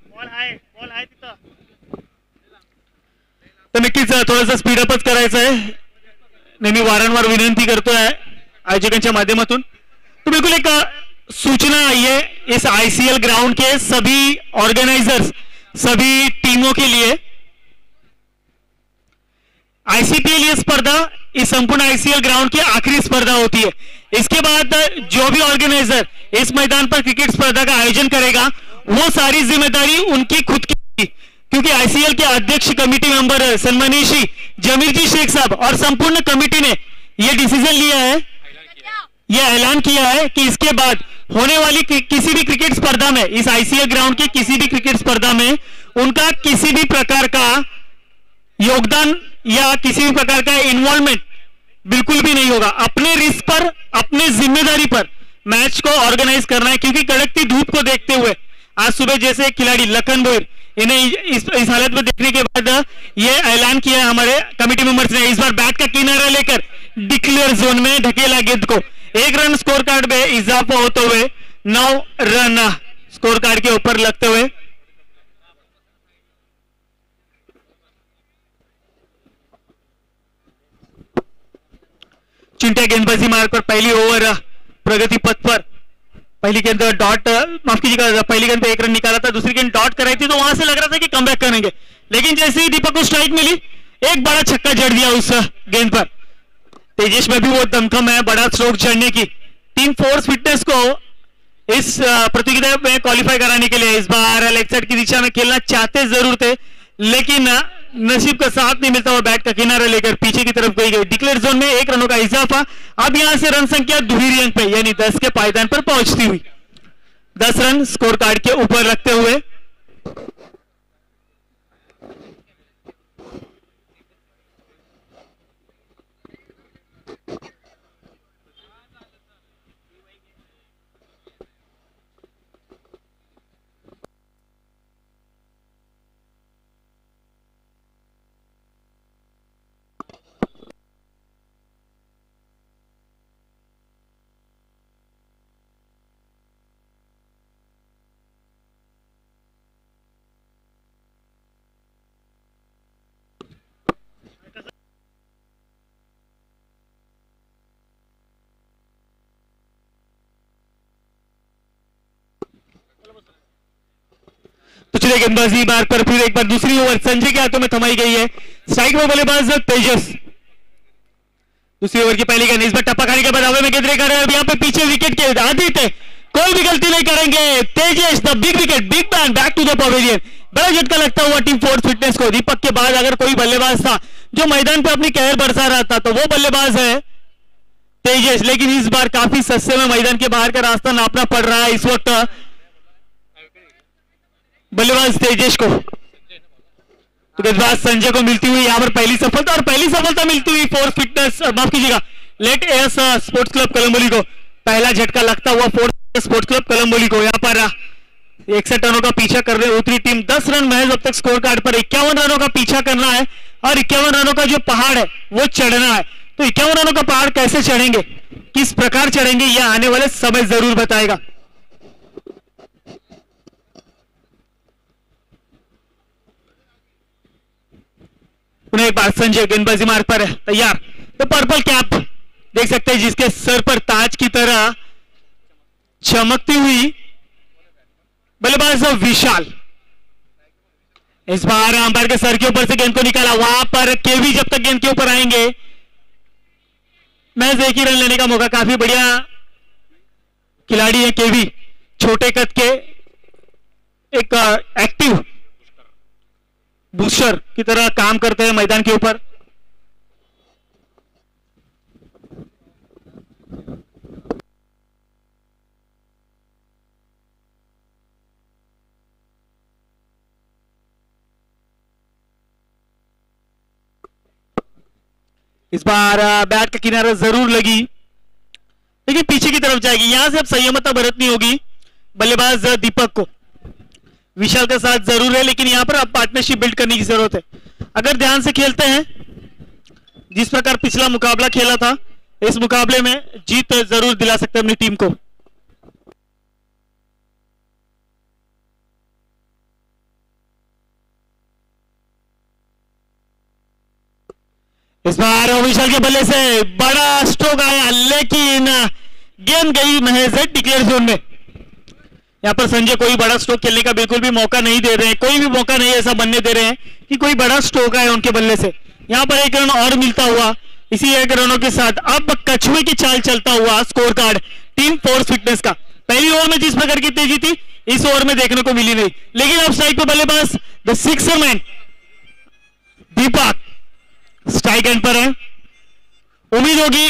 बॉल हाय तिथं. तर नक्कीच थोडंसं स्पीडअपच करायचं आहे. नेहमी वारंवार विनंती करतोय आयोजकांच्या माध्यमातून. तो बिल्कुल एक सूचना आई है इस ICL ग्राउंड के सभी ऑर्गेनाइजर्स सभी टीमों के लिए. ICPL ये स्पर्धा इस संपूर्ण आईसीएल ग्राउंड की आखिरी स्पर्धा होती है। इसके बाद जो भी ऑर्गेनाइजर इस मैदान पर क्रिकेट स्पर्धा का आयोजन करेगा वो सारी जिम्मेदारी उनकी खुद की, क्योंकि आईसीएल के अध्यक्ष कमेटी मेंबर सन्माननीय श्री जमीर जी शेख साहब और संपूर्ण कमेटी ने यह डिसीजन लिया है, यह ऐलान किया है कि इसके बाद होने वाली किसी भी क्रिकेट स्पर्धा में, इस आईसीएल ग्राउंड की किसी भी क्रिकेट स्पर्धा में उनका किसी भी प्रकार का योगदान या किसी भी प्रकार का इन्वॉल्वमेंट बिल्कुल भी नहीं होगा। अपने रिस्क पर, अपने जिम्मेदारी पर मैच को ऑर्गेनाइज करना है, क्योंकि कड़कती धूप को देखते हुए आज सुबह जैसे खिलाड़ी लखन बोयर इन्हें इस हालत में देखने के बाद यह ऐलान किया हमारे कमेटी मेंबर्स ने। इस बार बैट का किनारा लेकर डिक्लेयर जोन में ढकेला गेंद को, 1 रन स्कोर कार्ड में इजाफा होते हुए 9 रन स्कोर कार्ड के ऊपर लगते हुए चिंटा गेंदबाजी मार्ग पर पहली ओवर प्रगति पथ पर पहली गेंद डॉट, माफ कीजिएगा, पहली गेंद पे 1 रन निकाला था, दूसरी गेंद डॉट कराई थी, तो वहां से लग रहा था कि कमबैक करेंगे, लेकिन जैसे ही दीपक को स्ट्राइक मिली एक बड़ा छक्का जड़ दिया उस गेंद पर। तेजेश में भी वो दमखम है बड़ा स्ट्रोक जड़ने की। टीम फोर्स फिटनेस को इस प्रतियोगिता में क्वालिफाई कराने के लिए इस बार लेग साइड की दिशा में खेलना चाहते जरूर थे, लेकिन नसीब का साथ नहीं मिलता और बैट का किनारा लेकर पीछे की तरफ गई। डिक्लेयर जोन में 1 रनों का इजाफा, अब यहां से रन संख्या दुहेरी अंक पे यानी 10 के पायदान पर पहुंचती हुई 10 रन स्कोर कार्ड के ऊपर रखते हुए तो चलिए गेंदबाजी बार पर फिर एक बार दूसरी ओवर संजय के हाथों में थमाई गई है। स्ट्राइक में बल्लेबाज तेजस, दूसरी ओवर की पहली गेंद, इस बार टप्पा खाने के बाद हवा में गेंद लेकर यहाँ पे पीछे विकेट के आदित्य कोई भी गलती नहीं करेंगे। Tejas the big wicket, big ban back to the pavilion, बड़ा झटका लगता हुआ टीम फोर्स फिटनेस को। दीपक के बाद अगर कोई बल्लेबाज था जो मैदान पर अपनी कहर बरसा रहा था तो वो बल्लेबाज है तेजस, लेकिन इस बार काफी सस्ते में मैदान के बाहर का रास्ता नापना पड़ रहा है इस वक्त बल्लेबाज तेजेश को। तो गेंदबाज संजय को मिलती हुई यहां पर पहली सफलता, और पहली सफलता मिलती हुई फोर्स फिटनेस, माफ कीजिएगा, late S sports club Kalamboli को। पहला झटका लगता हुआ फोर्स स्पोर्ट्स क्लब कलम्बोली को। यहां पर 61 रनों का पीछा करने उतरी टीम, 10 रन महज अब तक स्कोर कार्ड पर। 51 रनों का पीछा करना है और 51 रनों का जो पहाड़ है वो चढ़ना है। तो 51 रनों का पहाड़ कैसे चढ़ेंगे, किस प्रकार चढ़ेंगे, यह आने वाले समय जरूर बताएगा। उन्हें एक बार संजय गेंदबाजी मार्ग पर तैयार, तो पर्पल कैप देख सकते हैं जिसके सर पर ताज की तरह चमकती हुई बल्लेबाज विशाल। इस बार अंपायर के सर के ऊपर से गेंद को निकाला, वहां पर केवी जब तक गेंद के ऊपर आएंगे मैच एक ही रन लेने का मौका। काफी बढ़िया खिलाड़ी है केवी, छोटे कद के एक एक्टिव बूस्टर की तरह काम करते हैं मैदान के ऊपर। इस बार बैट का किनारा जरूर लगी, लेकिन पीछे की तरफ जाएगी। यहां से अब संयमता बरतनी होगी बल्लेबाज दीपक को। विशाल का साथ जरूर है, लेकिन यहां पर अब पार्टनरशिप बिल्ड करने की जरूरत है। अगर ध्यान से खेलते हैं जिस प्रकार पिछला मुकाबला खेला था, इस मुकाबले में जीत जरूर दिला सकते हैं अपनी टीम को। इस बार विशाल के बल्ले से बड़ा स्ट्रोक आया, लेकिन गेंद गई महज डिक्लेयर जोन में। यहां पर संजय कोई बड़ा स्ट्रोक खेलने का बिल्कुल भी मौका नहीं दे रहे हैं, कोई भी मौका नहीं ऐसा बनने दे रहे हैं कि कोई बड़ा स्ट्रोक आए उनके बल्ले से। यहां पर 1 रन और मिलता हुआ इसी 1 रनों के साथ अब कछुए की चाल चलता हुआ score card team force fitness का। पहली ओवर में जिस प्रकार की तेजी थी इस ओवर में देखने को मिली नहीं, लेकिन अब स्ट्राइक पे बल्लेबाज the sixer man Deepak strike end पर है। उम्मीद होगी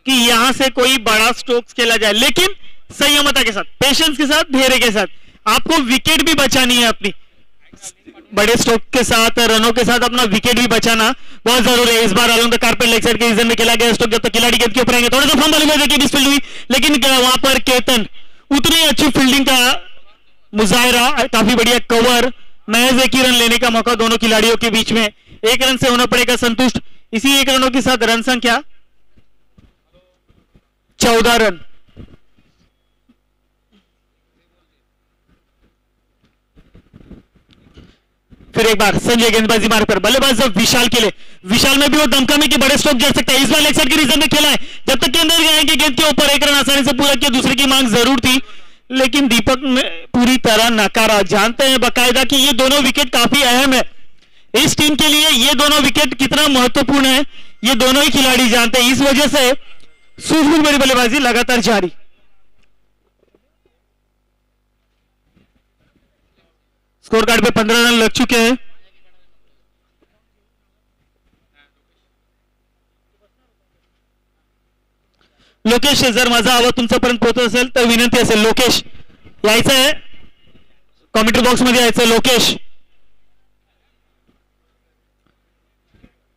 कि यहां से कोई बड़ा स्ट्रोक्स खेला जाए, लेकिन संयमता के साथ, पेशेंस के साथ, धैर्य के साथ। आपको विकेट भी बचानी है अपनी, बड़े स्ट्रोक के साथ, रनों के साथ अपना विकेट भी बचाना बहुत जरूरी है। इस बार along the carpet leg side के रीजन में खेला गया स्ट्रोक, जब तक खिलाड़ी गेंद के ऊपर आएंगे थोड़ा सा फॉर्म वाली देखिए मिसफील्ड हुई, लेकिन वहां पर केतन उतनी अच्छी फील्डिंग का मुजाहरा, काफी बढ़िया कवर, महज एक ही रन लेने का मौका दोनों खिलाड़ियों के बीच में, 1 रन से होना पड़ेगा संतुष्ट। इसी 1 रनों के साथ रन संख्या 14 रन। फिर एक बार संजय गेंदबाजी मार पर, बल्लेबाज विशाल के लिए, विशाल में भी वो दमकमी के बड़े स्ट्रोक जड़ सकता है। इस बार लेग साइड के रीजन में खेला है, जब तक के अंदर जाएंगे गेंद के ऊपर 1 रन आसानी से पूरा किया, दूसरे की मांग जरूर थी लेकिन दीपक ने पूरी तरह नकारा। जानते हैं बकायदा कि ये दोनों विकेट काफी अहम है इस टीम के लिए, ये दोनों विकेट कितना महत्वपूर्ण है ये दोनों ही खिलाड़ी जानते हैं। इस वजह से सूझबूझ भरी बल्लेबाजी लगातार जारी। स्कोर कार्ड पे 15 रन लग चुके हैं। लोकेश, जर माझा आवाज तुमच्यापर्यंत पोहोचत असेल तर विनंती असेल, लोकेश यायचं आहे, कॉमेंट्री बॉक्स मध्ये यायचं लोकेश।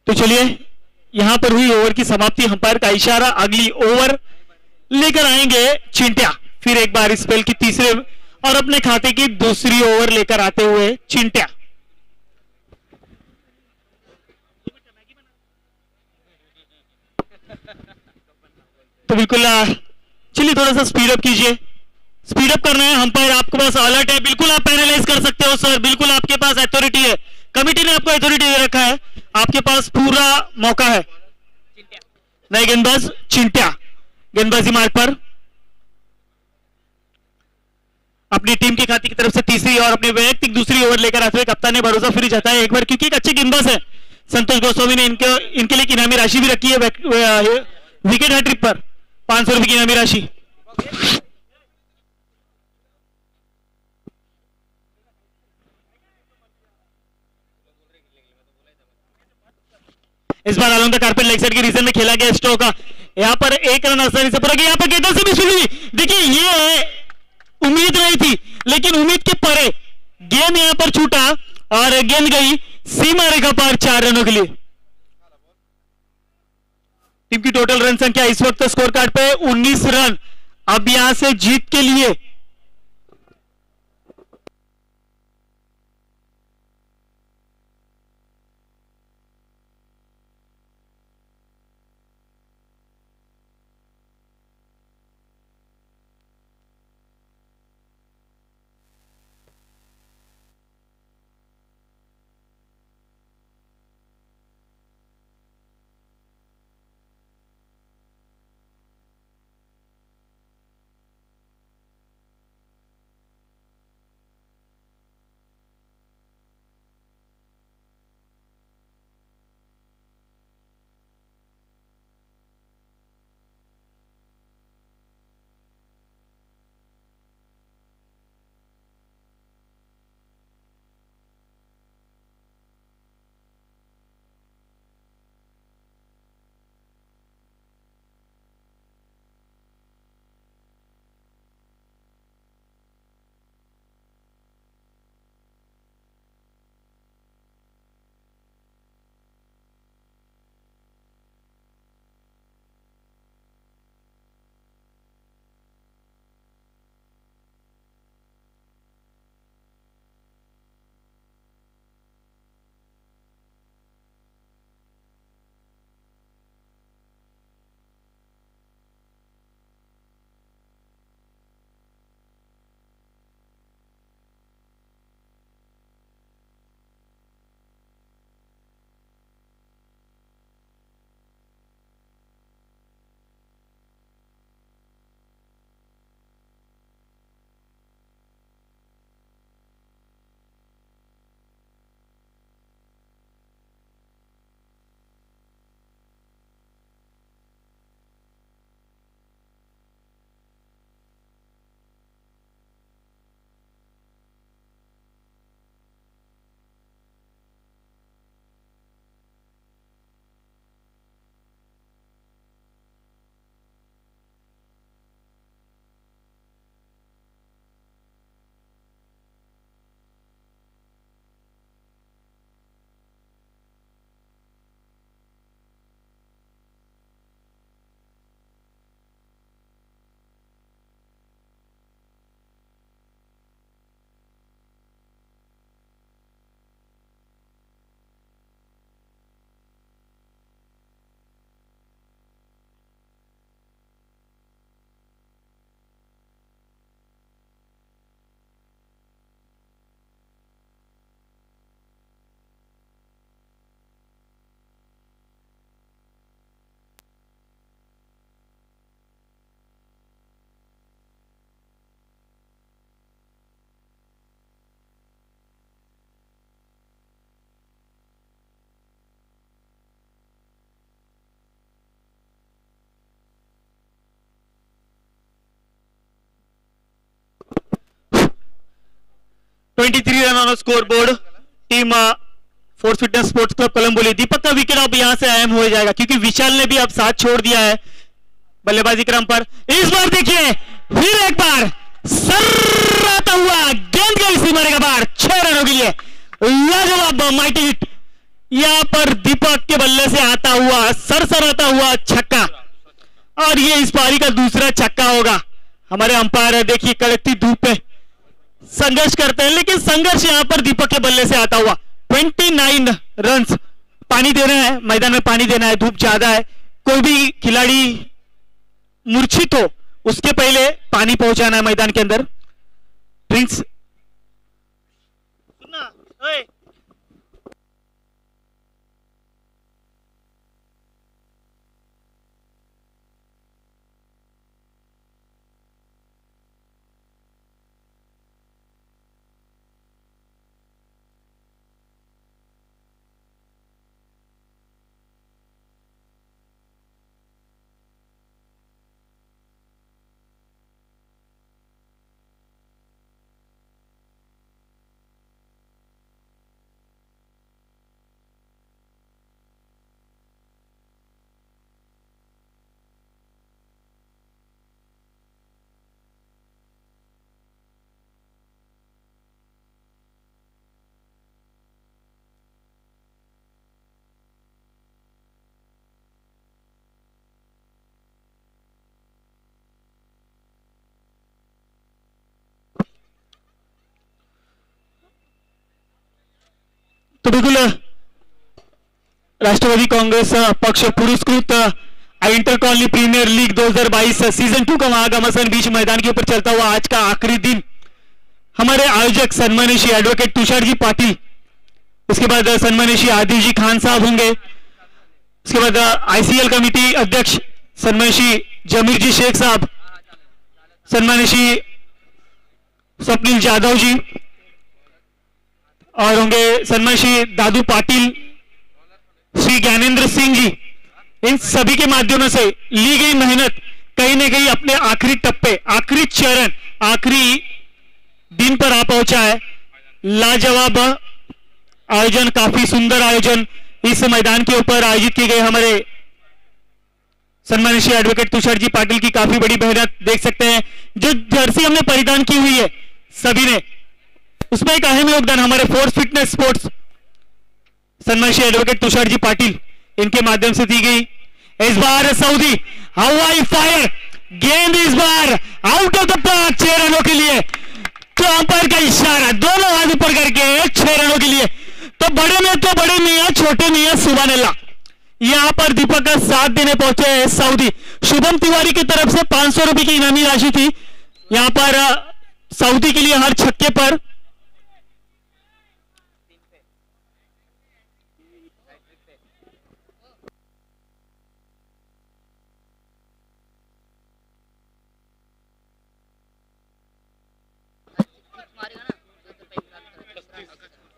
तो चलिए यहां पर हुई ओवर की समाप्ति, अंपायर का इशारा, अगली ओवर लेकर आएंगे चिंट्या। फिर एक बार इस स्पेल की तीसरे और अपने खाते की दूसरी ओवर लेकर आते हुए चिंट्या। तो बिल्कुल चलिए थोड़ा सा स्पीड अप कीजिए, स्पीड अप करना है, अंपायर आपके पास अलर्ट है, बिल्कुल आप पैनलाइज कर सकते हो सर, बिल्कुल आपके पास अथॉरिटी है, कमिटी ने आपको अथॉरिटी दे रखा है, आपके पास पूरा मौका है। नए गेंदबाज चिंट्या गेंदबाजी मार्ग पर, अपनी टीम के खाते की तरफ से तीसरी और अपनी वैयक्तिक दूसरी ओवर लेकर आते हुए कप्तान ने भरोसा फिर जताया एक बार, क्योंकि एक अच्छे गेंदबाज है संतोष गोस्वामी ने इनके लिए इनामी राशि भी रखी है विकेट हैट्रिक पर 500 रुपए की इनामी राशि। इस बार along the carpet leg side के रीजन में खेला गया स्ट्रोक का, यहां पर 1 रन आसानी से पूरा किया, यहां पर केतन से मिस हुई। देखिए ये उम्मीद नहीं थी लेकिन उम्मीद के परे गेंद यहां पर छूटा और गेंद गई सीमा रेखा पार 4 रनों के लिए। टीम की टोटल रन संख्या इस वक्त स्कोर कार्ड पे 19 रन। अब यहां से जीत के लिए 23 run on score board team force fitness sports club Kalamboli. Deepak का विकेट अब यहां से अहम हो जाएगा क्योंकि विशाल ने भी अब साथ छोड़ दिया है बल्लेबाजी क्रम पर। इस बार देखिए फिर एक बार सर आता हुआ गेंद गई सीमारे का बाहर 6 रनों के लिए लाजवाब माइटी हिट। यहां पर दीपक के बल्ले से आता हुआ सर आता हुआ छक्का और ये इस पारी का दूसरा छक्का होगा। हमारे अंपायर देखिए कड़कती धूप पे संघर्ष करते हैं लेकिन संघर्ष यहां पर दीपक के बल्ले से आता हुआ 29 रन्स। पानी देना है मैदान में, पानी देना है, धूप ज्यादा है। कोई भी खिलाड़ी मूर्छित हो उसके पहले पानी पहुंचाना है मैदान के अंदर। प्रिंस सुनना ओए तो बिल्कुल राष्ट्रवादी कांग्रेस पक्ष पुरस्कृत inter colony premier league 2022 season 2 का वहां घमासान बीच मैदान के ऊपर चलता हुआ आज का आखिरी दिन। हमारे आयोजक सन्माननीय श्री एडवोकेट तुषार जी पाटिल, उसके बाद सन्माननीय श्री आदिल जी खान साहब होंगे, उसके बाद आईसीएल कमेटी अध्यक्ष सन्माननीय श्री जमीर जी शेख साहब, सन्माननीय श्री स्वप्निल जाधव जी और होंगे सन्माननीय श्री दादू पाटिल, श्री ज्ञानेंद्र सिंह जी। इन सभी के माध्यमों से ली गई मेहनत कहीं ना कहीं अपने आखिरी टप्पे, आखिरी चरण, आखिरी दिन पर आ पहुंचा है। लाजवाब आयोजन, काफी सुंदर आयोजन इस मैदान के ऊपर आयोजित किए गए। हमारे सन्माननीय श्री एडवोकेट तुषार जी पाटिल की काफी बड़ी मेहनत देख सकते हैं। जो जर्सी हमने परिधान की हुई है सभी ने, उसमें एक अहम योगदान हमारे फोर्स फिटनेस स्पोर्ट्स सन्माननीय श्री एडवोकेट तुषार जी पाटिल इनके माध्यम से दी गई। इस बार सऊदी हवाई फायर गेंद इस बार आउट ऑफ द पार्क 6 रनों के लिए। तो अंपायर का इशारा दोनों हाथ ऊपर करके 6 रनों के लिए। तो बड़े में तो बड़े मियां, छोटे मियां सुभान अल्लाह। यहां पर दीपक का साथ देने पहुंचे हैं सऊदी। शुभम तिवारी की तरफ से 500 रुपए की इनामी राशि थी। यहां पर सऊदी के लिए हर छक्के पर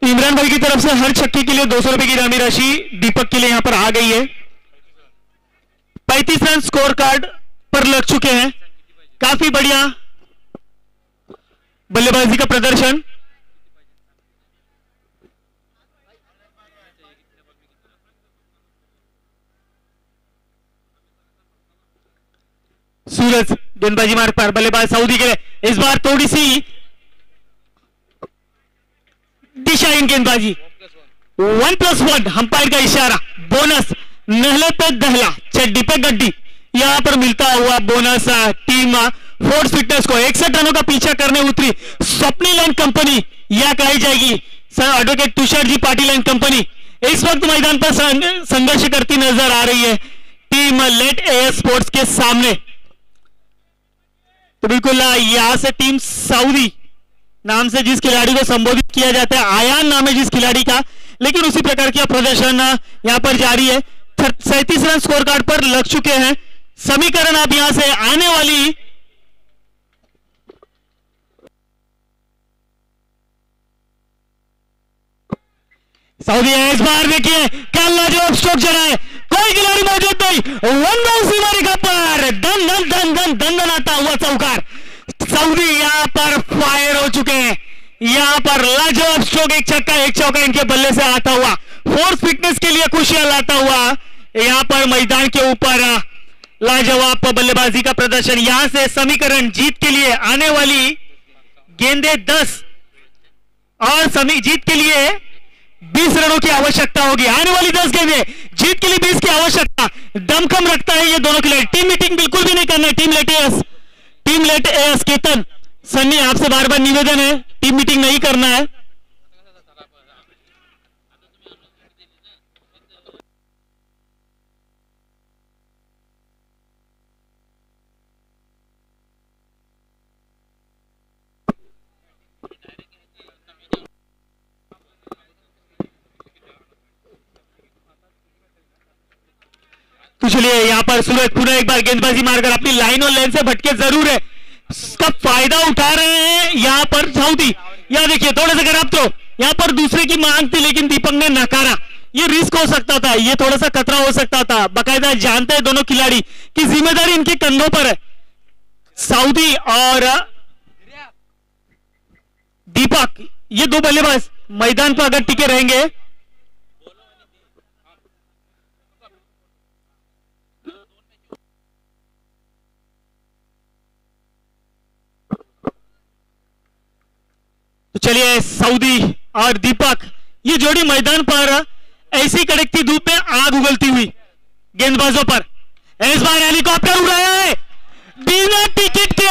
इमरान भाई की तरफ से हर छक्के के लिए 200 रुपए की इनामी राशि दीपक के लिए यहां पर आ गई है। 35 रन स्कोर कार्ड पर लग चुके हैं। काफी बढ़िया बल्लेबाजी का प्रदर्शन। सूरज गेंदबाजी मार्ग पर, बल्लेबाज सऊदी के लिए इस बार थोड़ी सी दिशाहीन गेंदबाजी। 1+1 अंपायर का इशारा, बोनस नहले पे दहला चड्डी पे गड्डी। यहां पर मिलता हुआ बोनस टीम फोर्स फिटनेस को 61 रनों का पीछा करने उतरी स्वप्निल एंड कंपनी, या कही जाएगी advocate Tushar ji Patil end company, इस वक्त मैदान पर संघर्ष करती नजर आ रही है टीम लेट एयर स्पोर्ट्स के सामने। तो बिल्कुल यहां से टीम सऊदी नाम से जिस खिलाड़ी को संबोधित किया जाता है, आयान नाम है जिस खिलाड़ी का, लेकिन उसी प्रकार का प्रदर्शन यहां पर जारी है। 37 रन स्कोर कार्ड पर लग चुके हैं। समीकरण आप यहां से आने वाली सऊदी है। इस बार देखिए कल लाजवाब स्ट्रोक चला है, कोई खिलाड़ी मौजूद नहीं, 1 बाउंस सीमा रेखा पर दन दन दन दन दन दन आता हुआ चौकार। सऊदी यहां पर फायर हो चुके हैं। यहाँ पर लाजवाब स्ट्रोक, एक छक्का एक चौका इनके बल्ले से आता हुआ, फोर्स फिटनेस के लिए खुशियां लाता हुआ यहाँ पर मैदान के ऊपर लाजवाब बल्लेबाजी का प्रदर्शन। यहां से समीकरण जीत के लिए आने वाली गेंदे 10 और जीत के लिए 20 रनों की आवश्यकता होगी। आने वाली 10 गेंदें, जीत के लिए 20 की आवश्यकता। दमखम रखता है ये दोनों खिलाड़ी। टीम मीटिंग बिल्कुल भी नहीं करना है। Team late S Ketan Sunny, आपसे बार बार निवेदन है, टीम मीटिंग नहीं करना है। तो चलिए यहाँ पर सूरज पुनः एक बार गेंदबाजी मारकर अपनी लाइन और लेन से भटके जरूर है, इसका फायदा उठा रहे हैं यहाँ पर साउदी। यहाँ देखिए थोड़ा सा खराब थ्रो, यहाँ पर दूसरे की मांग थी लेकिन दीपक ने नकारा। ये रिस्क हो सकता था, ये थोड़ा सा खतरा हो सकता था। बाकायदा जानते हैं दोनों खिलाड़ी कि जिम्मेदारी इनके कंधों पर है। साउदी और दीपक, ये दो बल्लेबाज मैदान पर अगर टिके रहेंगे तो चलिए सऊदी और दीपक, ये जोड़ी मैदान पर ऐसी कड़कती धूप में आग उगलती हुई गेंदबाजों पर। इस बार हेलीकॉप्टर उड़ाया है बिना टिकट के,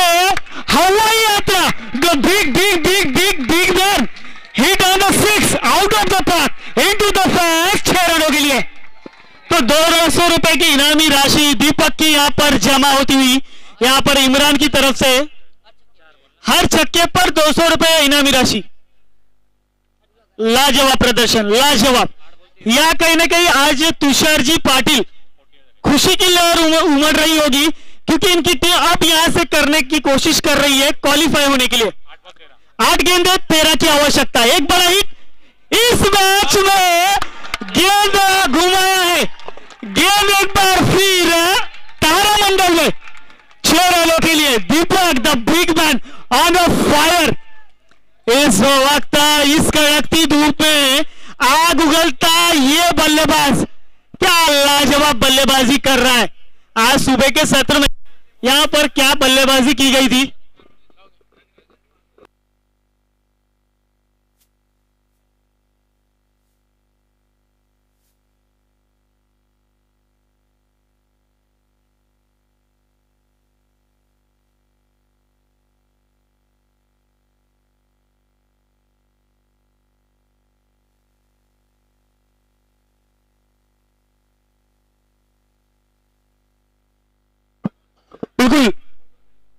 हवाई यात्रा। The big big big big big man hit on the 6 out of the park into the fans, 6 रनों के लिए। तो 200 रुपए की इनामी राशि दीपक की यहां पर जमा होती हुई, यहां पर इमरान की तरफ से हर छक्के पर 200 रुपए इनामी राशि। लाजवाब प्रदर्शन, लाजवाब। या कहीं ना कहीं आज तुषार जी पाटिल खुशी की लहर उमड़ रही होगी क्योंकि इनकी टीम अब यहां से करने की कोशिश कर रही है क्वालिफाई होने के लिए। 8 गेंदे 13 की आवश्यकता। एक बड़ा हिट इस मैच में, गेंद घुमाया है, गेंद एक बार फिर तारामंडल में, 6 रनों के लिए Deepak the big man on the fire. इस वक्त इस कड़कती धूप में आग उगलता ये बल्लेबाज क्या लाजवाब बल्लेबाजी कर रहा है। आज सुबह के सत्र में यहां पर क्या बल्लेबाजी की गई थी। बिल्कुल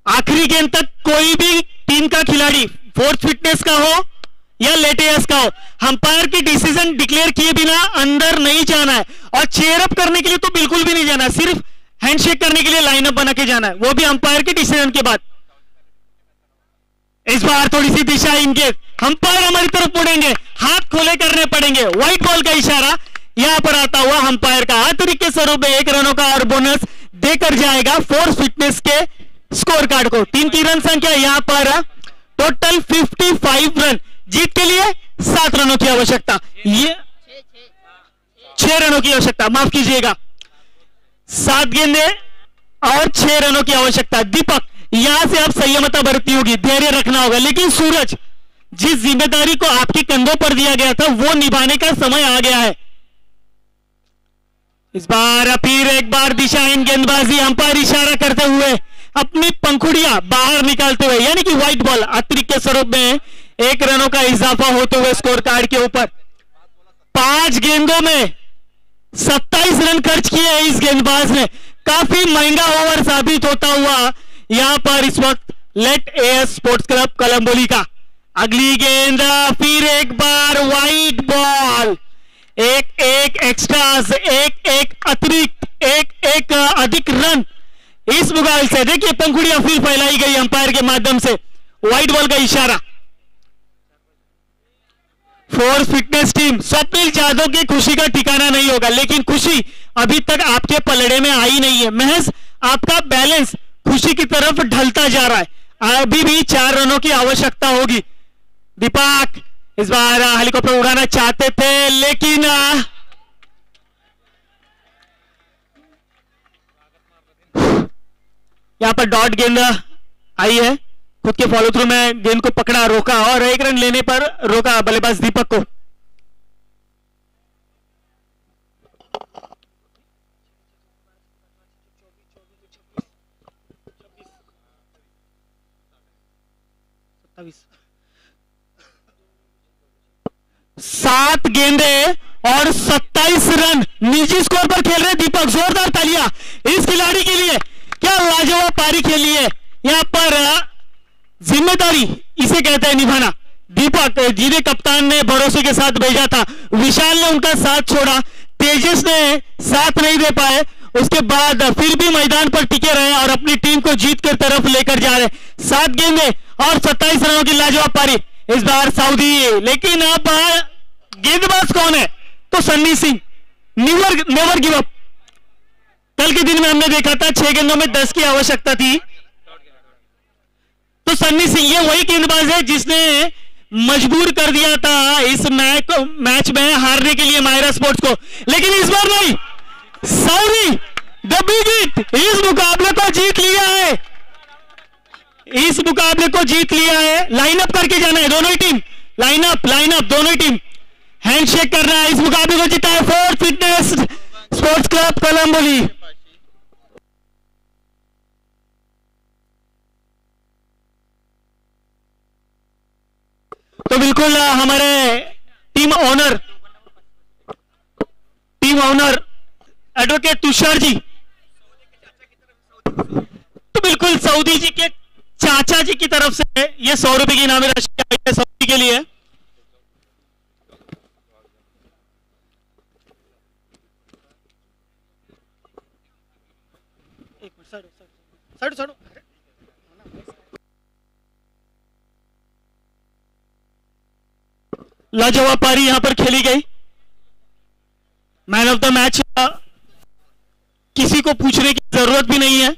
आखिरी गेंद तक कोई भी टीम का खिलाड़ी फोर्थ फिटनेस का हो या लेटेस का हो, अंपायर की डिसीजन डिक्लेयर किए बिना अंदर नहीं जाना है। और चेयर अप करने के लिए तो बिल्कुल भी नहीं जाना है, सिर्फ हैंडशेक करने के लिए लाइनअप बना के जाना है, वो भी अंपायर के डिसीजन के बाद। इस बार थोड़ी सी दिशा इनके, अंपायर हमारी तरफ मुड़ेंगे, हाथ खोले करने पड़ेंगे। व्हाइट बॉल का इशारा यहां पर आता हुआ अंपायर का अतिरिक्त के स्वरूप में 1 रनों का और बोनस देकर जाएगा फोर्स फिटनेस के स्कोर कार्ड को। टीम की रन संख्या यहां पर टोटल 55 रन, जीत के लिए 7 रनों की आवश्यकता। ये 6 रनों की आवश्यकता, माफ कीजिएगा, 7 गेंदे और 6 रनों की आवश्यकता। दीपक यहां से अब संयमता बरतनी होगी, धैर्य रखना होगा। लेकिन सूरज, जिस जिम्मेदारी को आपके कंधों पर दिया गया था वो निभाने का समय आ गया है। इस बार फिर एक बार दिशाहीन गेंदबाजी, अंपायर इशारा करते हुए अपनी पंखुड़ियां बाहर निकालते हुए, यानी कि व्हाइट बॉल अतिरिक्त के स्वरूप में 1 रनों का इजाफा होते हुए स्कोर कार्ड के ऊपर। 5 गेंदों में 27 रन खर्च किए हैं इस गेंदबाज ने। काफी महंगा ओवर साबित होता हुआ यहां पर इस वक्त late AS sports club Kalamboli का। अगली गेंद फिर एक बार व्हाइट बॉल, एक एक्स्ट्रास, एक अतिरिक्त, एक अधिक रन इस मुकाबले से। देखिए पंखुड़ियां फिर फैलाई गई अंपायर के माध्यम से, व्हाइट बॉल का इशारा। Force fitness team Swapnil Jadhav की खुशी का ठिकाना नहीं होगा, लेकिन खुशी अभी तक आपके पलड़े में आई नहीं है। महज आपका बैलेंस खुशी की तरफ ढलता जा रहा है। अभी भी 4 रनों की आवश्यकता होगी। दीपक इस बार हेलीकॉप्टर उड़ाना चाहते थे, लेकिन यहां पर डॉट गेंद आई है, खुद के फॉलो थ्रू में गेंद को पकड़ा, रोका और 1 रन लेने पर रोका बल्लेबाज दीपक को। सात गेंदे और 27 रन निजी स्कोर पर खेल रहे दीपक। जोरदार तालियां इस खिलाड़ी के लिए, क्या लाजवाब पारी खेली है। यहां पर जिम्मेदारी इसे कहते हैं निभाना। दीपक जिन्हें कप्तान ने भरोसे के साथ भेजा था, विशाल ने उनका साथ छोड़ा, तेजस ने साथ नहीं दे पाए, उसके बाद फिर भी मैदान पर टिके रहे और अपनी टीम को जीत कर तरफ लेकर जा रहे। 7 गेंदे और 27 रनों की लाजवाब पारी इस बार सऊदी। लेकिन अब गेंदबाज कौन है? तो Sunny Singh. Never give up. कल के दिन में हमने देखा था 6 गेंदों में 10 की आवश्यकता थी, तो सन्नी सिंह ये वही गेंदबाज है जिसने मजबूर कर दिया था इस मैच में हारने के लिए मायरा स्पोर्ट्स को। लेकिन इस बार नहीं, सऊदी डब्बी जीत इस मुकाबले को जीत लिया है, इस मुकाबले को जीत लिया है। लाइनअप करके जाना है दोनों ही टीम, लाइनअप दोनों ही टीम हैंडशेक करना है। इस मुकाबले को जीता है फोर्ट फिटनेस स्पोर्ट्स क्लब कोलंबोली। तो बिल्कुल हमारे team owner advocate Tushar ji, तो बिल्कुल सऊदी जी के चाचा जी की तरफ से ये 100 रुपए की इनामी राशि आई है सऊदी के लिए। एक मिनट, साइड लाजवाब पारी यहां पर खेली गई। मैन ऑफ द मैच किसी को पूछने की जरूरत भी नहीं है।